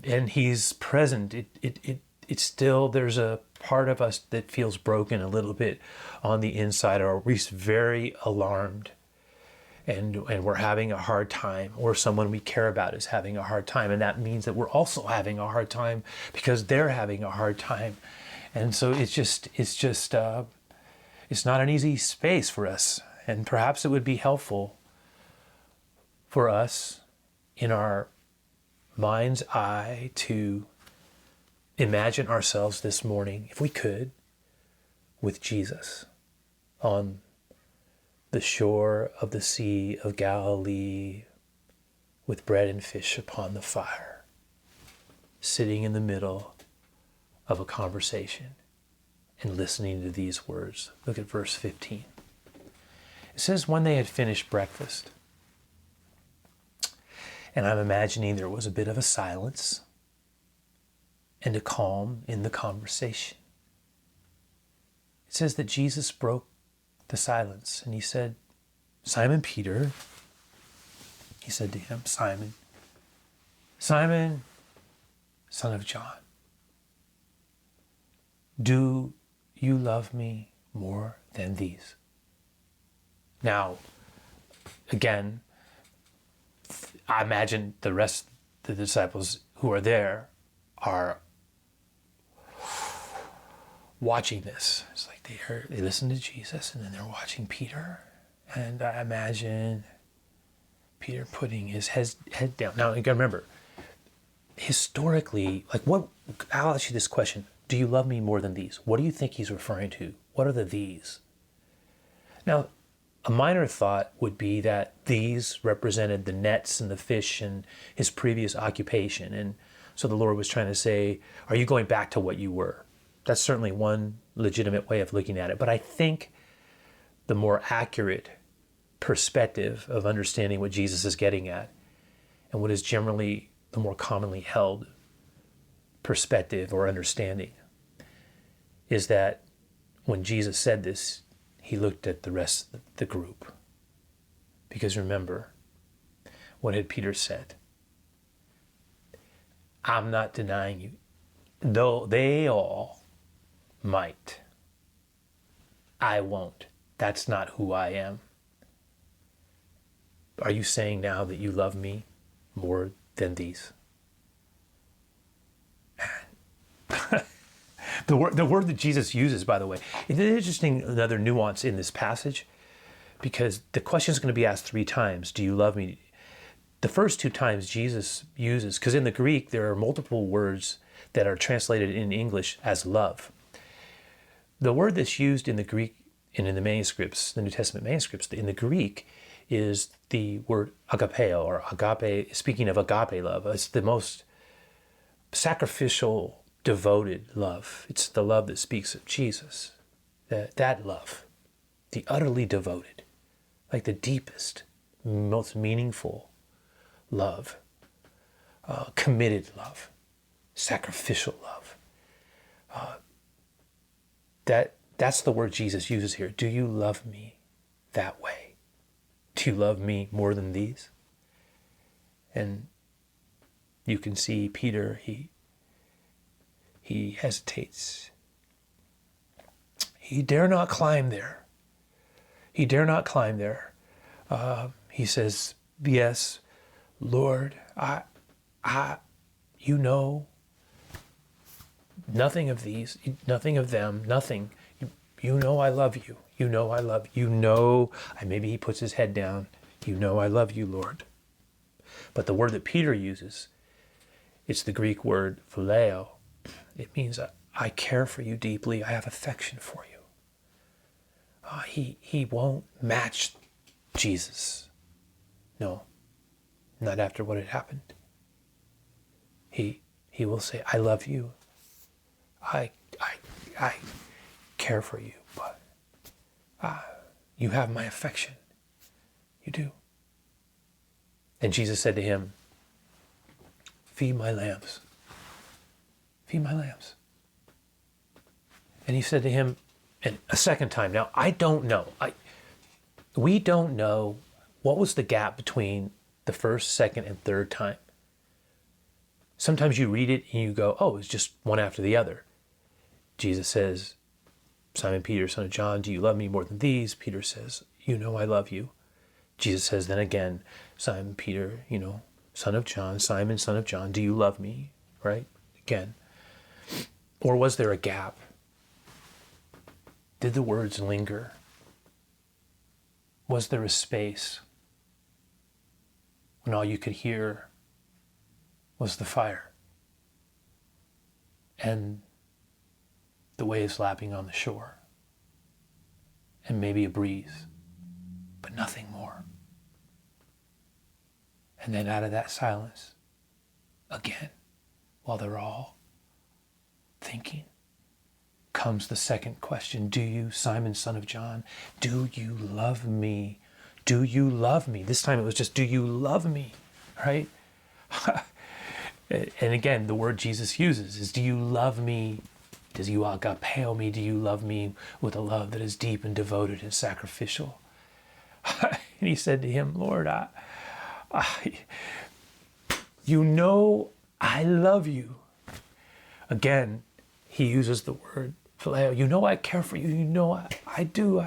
and He's present, it's still, there's a part of us that feels broken a little bit on the inside, or at least very alarmed, and we're having a hard time, or someone we care about is having a hard time, and that means that we're also having a hard time because they're having a hard time. And so it's not an easy space for us. And perhaps it would be helpful for us in our mind's eye to imagine ourselves this morning, if we could, with Jesus on the shore of the Sea of Galilee with bread and fish upon the fire, sitting in the middle of a conversation and listening to these words. Look at verse 15. It says, when they had finished breakfast, and I'm imagining there was a bit of a silence and a calm in the conversation. It says that Jesus broke the silence and He said, Simon Peter, He said to him, Simon, Simon, son of John, do you love me more than these? Now, again, I imagine the rest of the disciples who are there are watching this. It's like they listen to Jesus and then they're watching Peter. And I imagine Peter putting his head down. Now, you gotta remember, historically, I'll ask you this question. Do you love me more than these? What do you think He's referring to? What are the these? Now, a minor thought would be that these represented the nets and the fish and His previous occupation. And so the Lord was trying to say, are you going back to what you were? That's certainly one legitimate way of looking at it. But I think the more accurate perspective of understanding what Jesus is getting at, and what is generally the more commonly held perspective or understanding, is that when Jesus said this, He looked at the rest of the group. Because remember, what had Peter said? I'm not denying you, though they all might. I won't. That's not who I am. Are you saying now that you love me more than these? The word that Jesus uses, by the way, it's interesting, another nuance in this passage, because the question is going to be asked 3 times. Do you love me? The first 2 times Jesus uses, because in the Greek there are multiple words that are translated in English as love. The word that's used in the Greek and in the manuscripts, the New Testament manuscripts, in the Greek is the word agapeo, or agape, speaking of agape love. It's the most sacrificial, devoted love. It's the love that speaks of Jesus. That love, the utterly devoted, like the deepest, most meaningful love, committed love, sacrificial love. That's the word Jesus uses here. Do you love me that way? Do you love me more than these? And you can see Peter, he hesitates. He dare not climb there. He dare not climb there. He says, yes, Lord, you know Nothing of these, nothing of them, nothing. You know I love you. You know I love you. Know, and maybe he puts his head down. You know I love you, Lord. But the word that Peter uses, it's the Greek word phileo. It means I care for you deeply. I have affection for you. He won't match Jesus. No, not after what had happened. He will say, I love you. I care for you, but you have my affection. You do. And Jesus said to him, feed my lambs. Feed my lambs. And he said to him, and a second time, now I don't know. We don't know what was the gap between the first, second, and third time. Sometimes you read it and you go, oh, it's just one after the other. Jesus says, Simon Peter, son of John, do you love me more than these? Peter says, you know I love you. Jesus says then again, Simon Peter, son of John, Simon, son of John, do you love me? Right? Again. Or was there a gap? Did the words linger? Was there a space when all you could hear was the fire and the waves lapping on the shore and maybe a breeze, but nothing more? And then out of that silence, again, while they're all thinking, comes the second question. Do you, Simon, son of John, do you love me? Do you love me? This time it was just, do you love me? Right? And again, the word Jesus uses is, do you love me? Does you agapeo me? Do you love me with a love that is deep and devoted and sacrificial? And he said to him, Lord, you know I love you. Again, he uses the word phileo. You know I care for you. You know I do.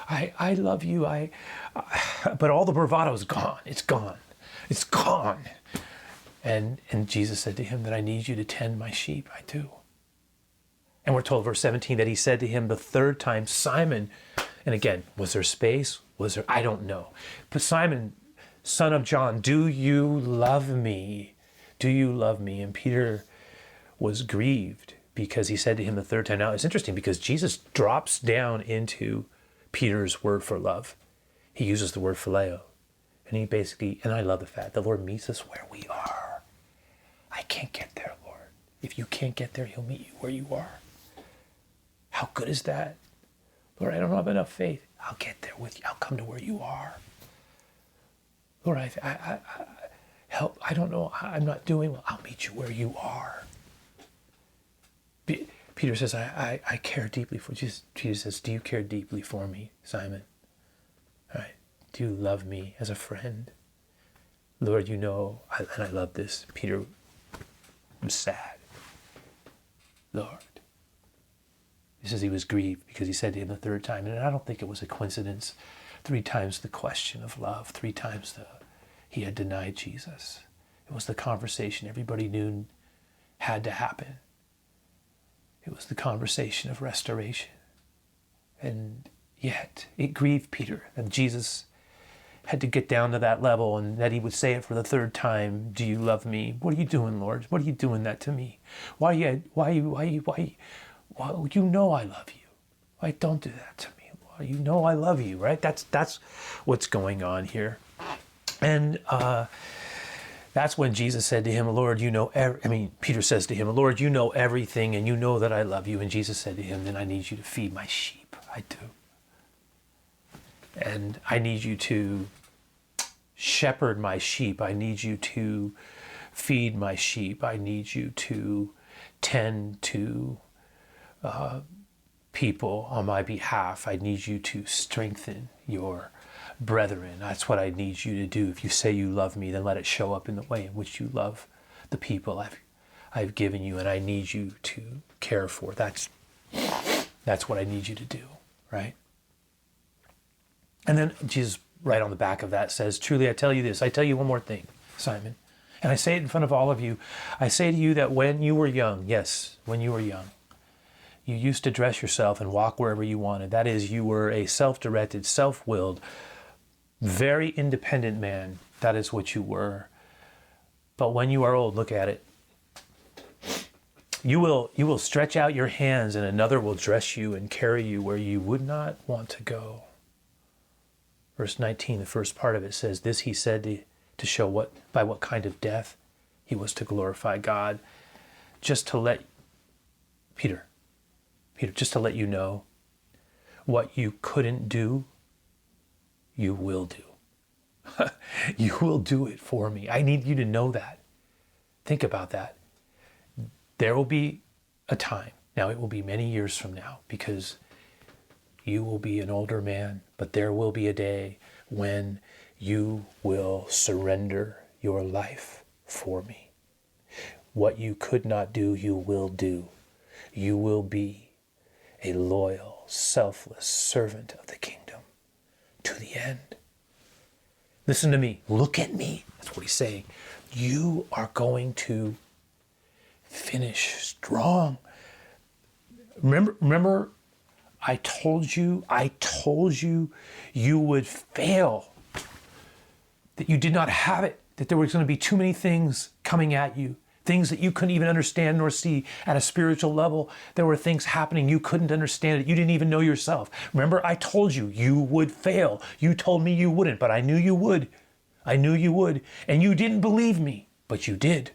I love you. But all the bravado is gone. It's gone. It's gone. And Jesus said to him that I need you to tend my sheep. I do. And we're told, verse 17, that he said to him the third time, Simon, and again, was there space? Was there? I don't know. But Simon, son of John, do you love me? Do you love me? And Peter was grieved because he said to him the third time. Now, it's interesting because Jesus drops down into Peter's word for love. He uses the word phileo. And he basically, and I love the fact the Lord meets us where we are. I can't get there, Lord. If you can't get there, he'll meet you where you are. How good is that? Lord, I don't have enough faith. I'll get there with you. I'll come to where you are. Lord, I help. I don't know. I'm not doing well. I'll meet you where you are. Peter says, I care deeply for Jesus. Jesus says, do you care deeply for me, Simon? All right. Do you love me as a friend? Lord, you know, and I love this. Peter was sad. Lord. He says he was grieved because he said to him the third time, and I don't think it was a coincidence, 3 times the question of love, 3 times he had denied Jesus. It was the conversation everybody knew had to happen. It was the conversation of restoration. And yet it grieved Peter that Jesus had to get down to that level and that he would say it for the third time. Do you love me? What are you doing, Lord? What are you doing that to me? Why you know I love you. Why don't do that to me? Well, you know I love you, right? That's what's going on here. And that's when Jesus said to him, Lord, you know, Peter says to him, Lord, you know everything and you know that I love you. And Jesus said to him, then I need you to feed my sheep. I do. And I need you to shepherd my sheep. I need you to feed my sheep. I need you to tend to people on my behalf. I need you to strengthen your brethren. That's what I need you to do. If you say you love me, then let it show up in the way in which you love the people I've given you, and I need you to care for. That's what I need you to do, right? And then Jesus, right on the back of that, says, truly I tell you this. I tell you one more thing, Simon. And I say it in front of all of you. I say to you that when you were young, yes, when you were young, you used to dress yourself and walk wherever you wanted. That is, you were a self-directed, self-willed, very independent man. That is what you were. But when you are old, look at it. You will stretch out your hands and another will dress you and carry you where you would not want to go. Verse 19, the first part of it says, this he said to show by what kind of death he was to glorify God. Just to let, Peter, just to let you know, what you couldn't do, you will do. You will do it for me. I need you to know that. Think about that. There will be a time, now it will be many years from now, because you will be an older man, but there will be a day when you will surrender your life for me. What you could not do, you will do. You will be a loyal, selfless servant of the kingdom to the end. Listen to me. Look at me. That's what he's saying. You are going to finish strong. Remember, I told you you would fail, that you did not have it, that there was going to be too many things coming at you, things that you couldn't even understand nor see at a spiritual level. There were things happening you couldn't understand it. You didn't even know yourself. Remember, I told you you would fail. You told me you wouldn't, but I knew you would. I knew you would, and you didn't believe me, but you did.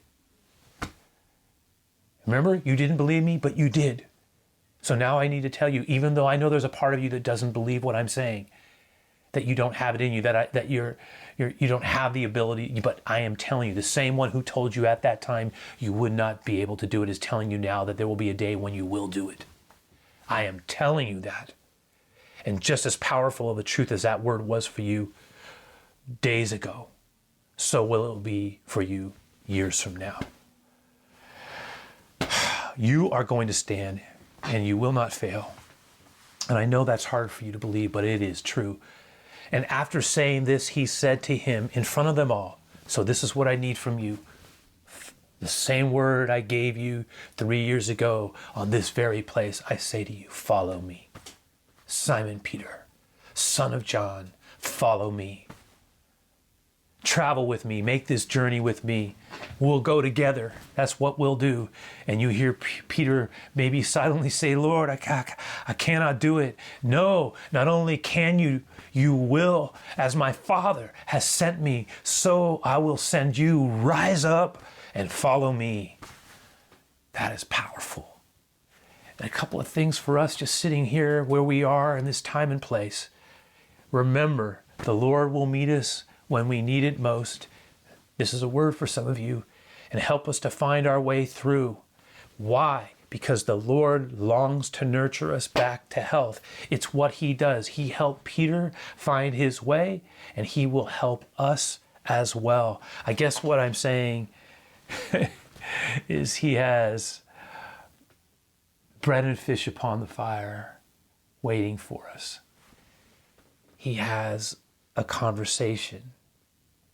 Remember, you didn't believe me, but you did. So now I need to tell you, even though I know there's a part of you that doesn't believe what I'm saying, that you don't have it in you, that you don't have the ability, but I am telling you, the same one who told you at that time you would not be able to do it is telling you now that there will be a day when you will do it. I am telling you that. And just as powerful of a truth as that word was for you days ago, so will it be for you years from now. You are going to stand and you will not fail. And I know that's hard for you to believe, but it is true. And after saying this, he said to him in front of them all, so this is what I need from you. The same word I gave you 3 years ago on this very place, I say to you, follow me. Simon Peter, son of John, follow me. Travel with me, make this journey with me. We'll go together. That's what we'll do. And you hear Peter maybe silently say, Lord, I cannot do it. No, not only can you, you will. As my Father has sent me, so I will send you. Rise up and follow me. That is powerful. And a couple of things for us just sitting here where we are in this time and place. Remember, the Lord will meet us when we need it most. This is a word for some of you, and help us to find our way through. Why? Because the Lord longs to nurture us back to health. It's what he does. He helped Peter find his way, and he will help us as well. I guess what I'm saying is he has bread and fish upon the fire waiting for us. He has a conversation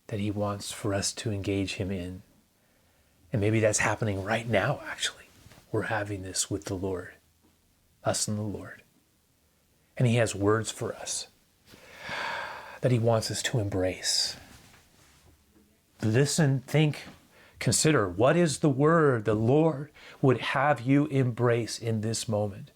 that he wants for us to engage him in. And maybe that's happening right now, actually. We're having this with the Lord, us and the Lord. And he has words for us that he wants us to embrace. Listen, think, consider, what is the word the Lord would have you embrace in this moment?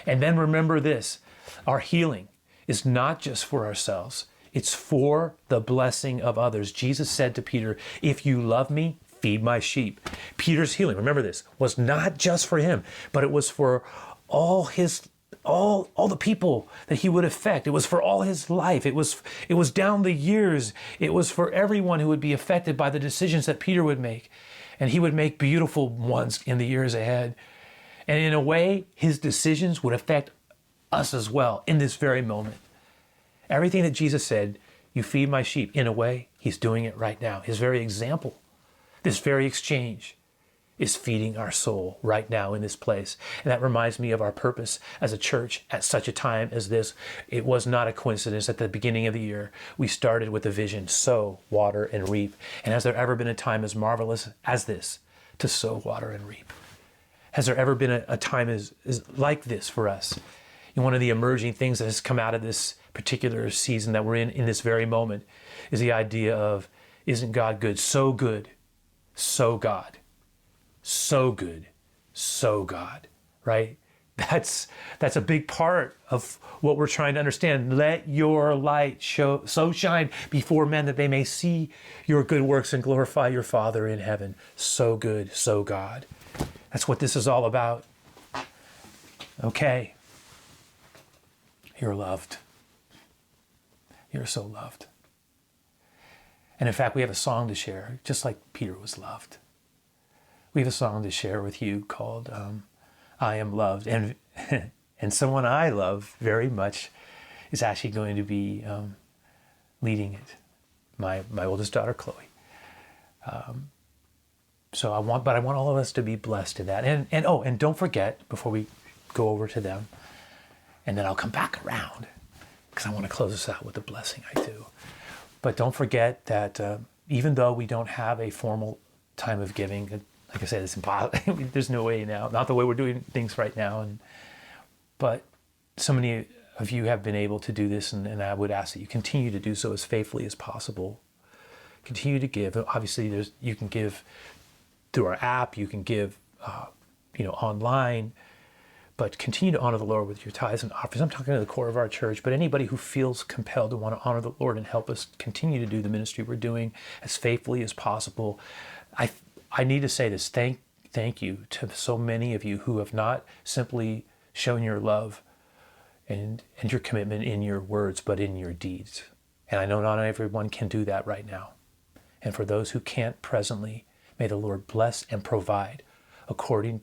And then remember this, our healing is not just for ourselves. It's for the blessing of others. Jesus said to Peter, if you love me, feed my sheep. Peter's healing, remember this, was not just for him, but it was for all the people that he would affect. It was for all his life. It was down the years. It was for everyone who would be affected by the decisions that Peter would make. And he would make beautiful ones in the years ahead. And in a way, his decisions would affect us as well in this very moment. Everything that Jesus said, you feed my sheep, in a way, he's doing it right now. His very example, this very exchange, is feeding our soul right now in this place. And that reminds me of our purpose as a church at such a time as this. It was not a coincidence at the beginning of the year. We started with the vision, sow, water, and reap. And has there ever been a time as marvelous as this to sow, water, and reap? Has there ever been a time as like this for us? And one of the emerging things that has come out of this particular season that we're in this very moment, is the idea of, isn't God good? So good, so God. So good, so God, right? That's a big part of what we're trying to understand. Let your light so shine before men that they may see your good works and glorify your Father in heaven. So good, so God. That's what this is all about. Okay. You're loved. You're so loved. And in fact, we have a song to share, just like Peter was loved. We have a song to share with you called I Am Loved. And and someone I love very much is actually going to be leading it. My oldest daughter, Chloe. So I want all of us to be blessed in that. And don't forget, before we go over to them, and then I'll come back around, because I want to close this out with a blessing I do. But don't forget that even though we don't have a formal time of giving, like I said, it's impossible. There's no way now, not the way we're doing things right now. But so many of you have been able to do this, and I would ask that you continue to do so as faithfully as possible. Continue to give. Obviously, you can give through our app. You can give, online. But continue to honor the Lord with your tithes and offers. I'm talking to the core of our church, but anybody who feels compelled to want to honor the Lord and help us continue to do the ministry we're doing as faithfully as possible. I need to say this. Thank you to so many of you who have not simply shown your love and your commitment in your words, but in your deeds. And I know not everyone can do that right now. And for those who can't presently, may the Lord bless and provide according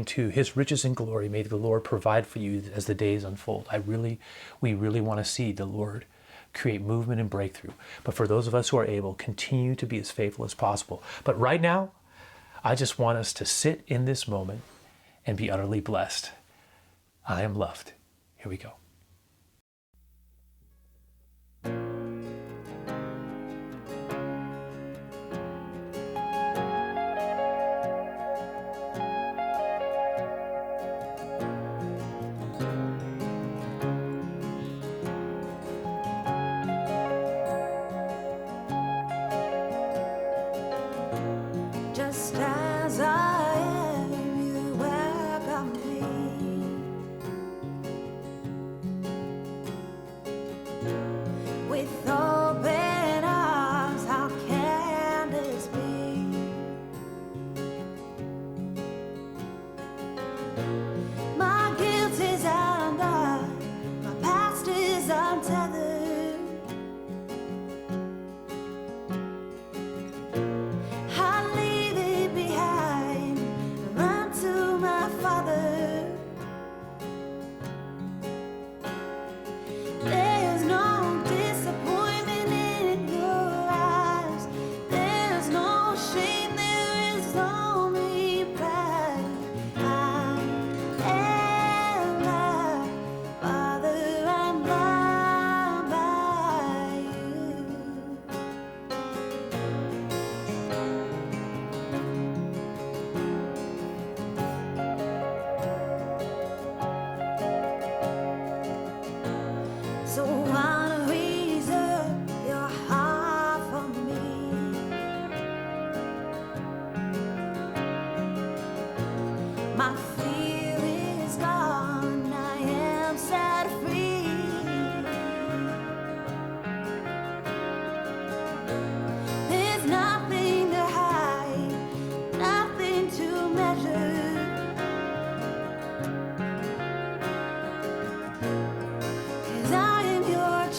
to his riches and glory. May the Lord provide for you as the days unfold. We really want to see the Lord create movement and breakthrough. But for those of us who are able, continue to be as faithful as possible. But right now, I just want us to sit in this moment and be utterly blessed. I am loved. Here we go. Just as I am, you welcome me. With open arms, how can this be? My guilt is undone, my past is untethered. So wanna reserve your heart for me. My fear is gone, I am set free. There's nothing to hide, nothing to measure. 'Cause I am your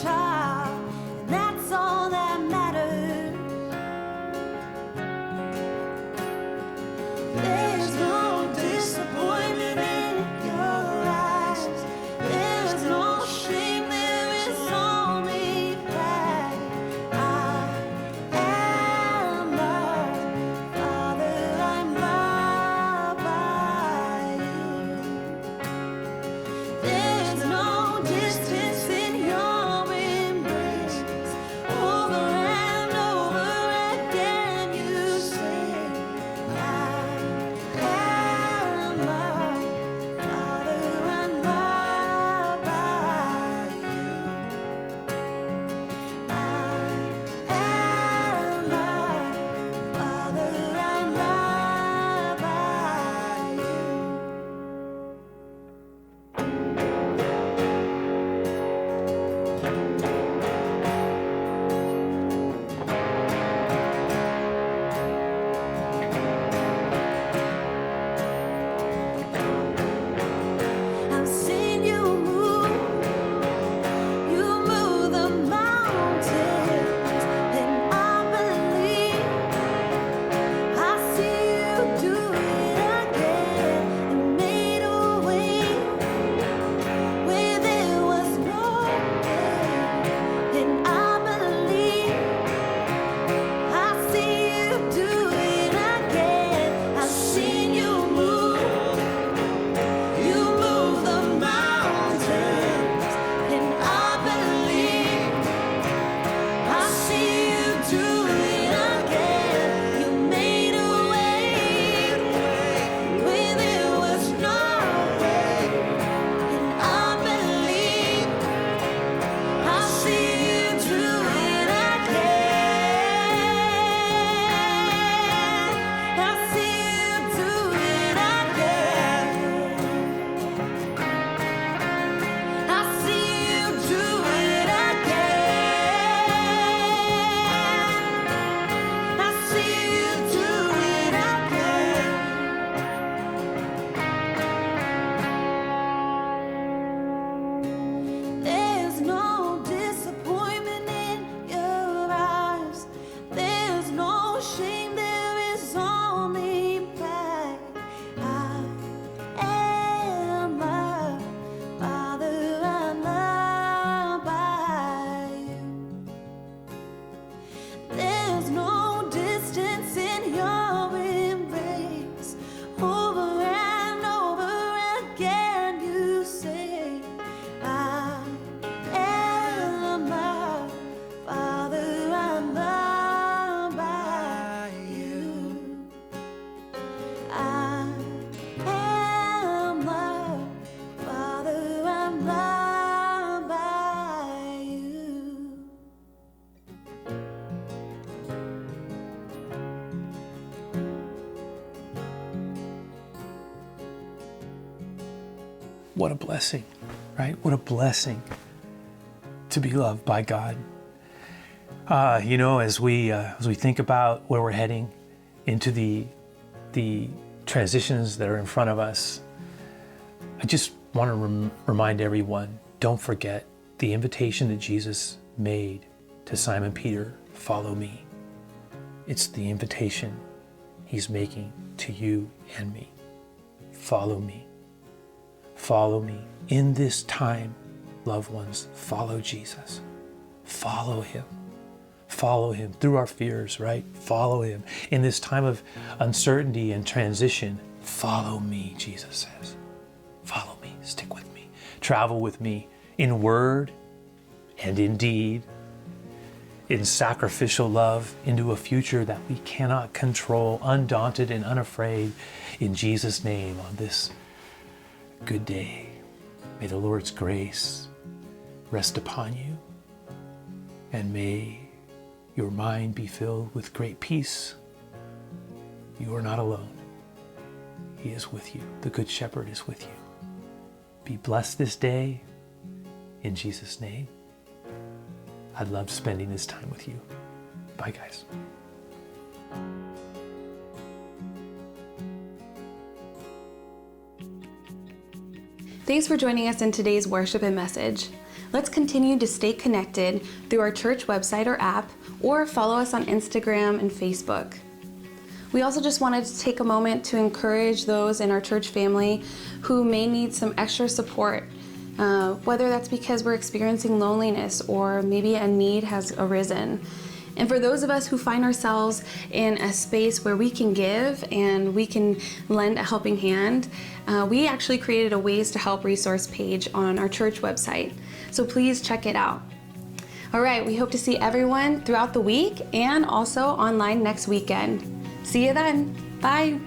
What a blessing, right? What a blessing to be loved by God. As we think about where we're heading into the transitions that are in front of us, I just want to remind everyone, don't forget the invitation that Jesus made to Simon Peter, follow me. It's the invitation he's making to you and me. Follow me. Follow me. In this time, loved ones, follow Jesus. Follow him. Follow him through our fears, right? Follow him. In this time of uncertainty and transition, follow me, Jesus says. Follow me. Stick with me. Travel with me in word and in deed, in sacrificial love, into a future that we cannot control, undaunted and unafraid, in Jesus' name on this good day. May the Lord's grace rest upon you, and may your mind be filled with great peace. You are not alone. He is with you. The Good Shepherd is with you. Be blessed this day in Jesus' name. I loved spending this time with you. Bye, guys. Thanks for joining us in today's worship and message. Let's continue to stay connected through our church website or app, or follow us on Instagram and Facebook. We also just wanted to take a moment to encourage those in our church family who may need some extra support, whether that's because we're experiencing loneliness or maybe a need has arisen. And for those of us who find ourselves in a space where we can give and we can lend a helping hand, we actually created a Ways to Help resource page on our church website. So please check it out. All right, we hope to see everyone throughout the week and also online next weekend. See you then. Bye.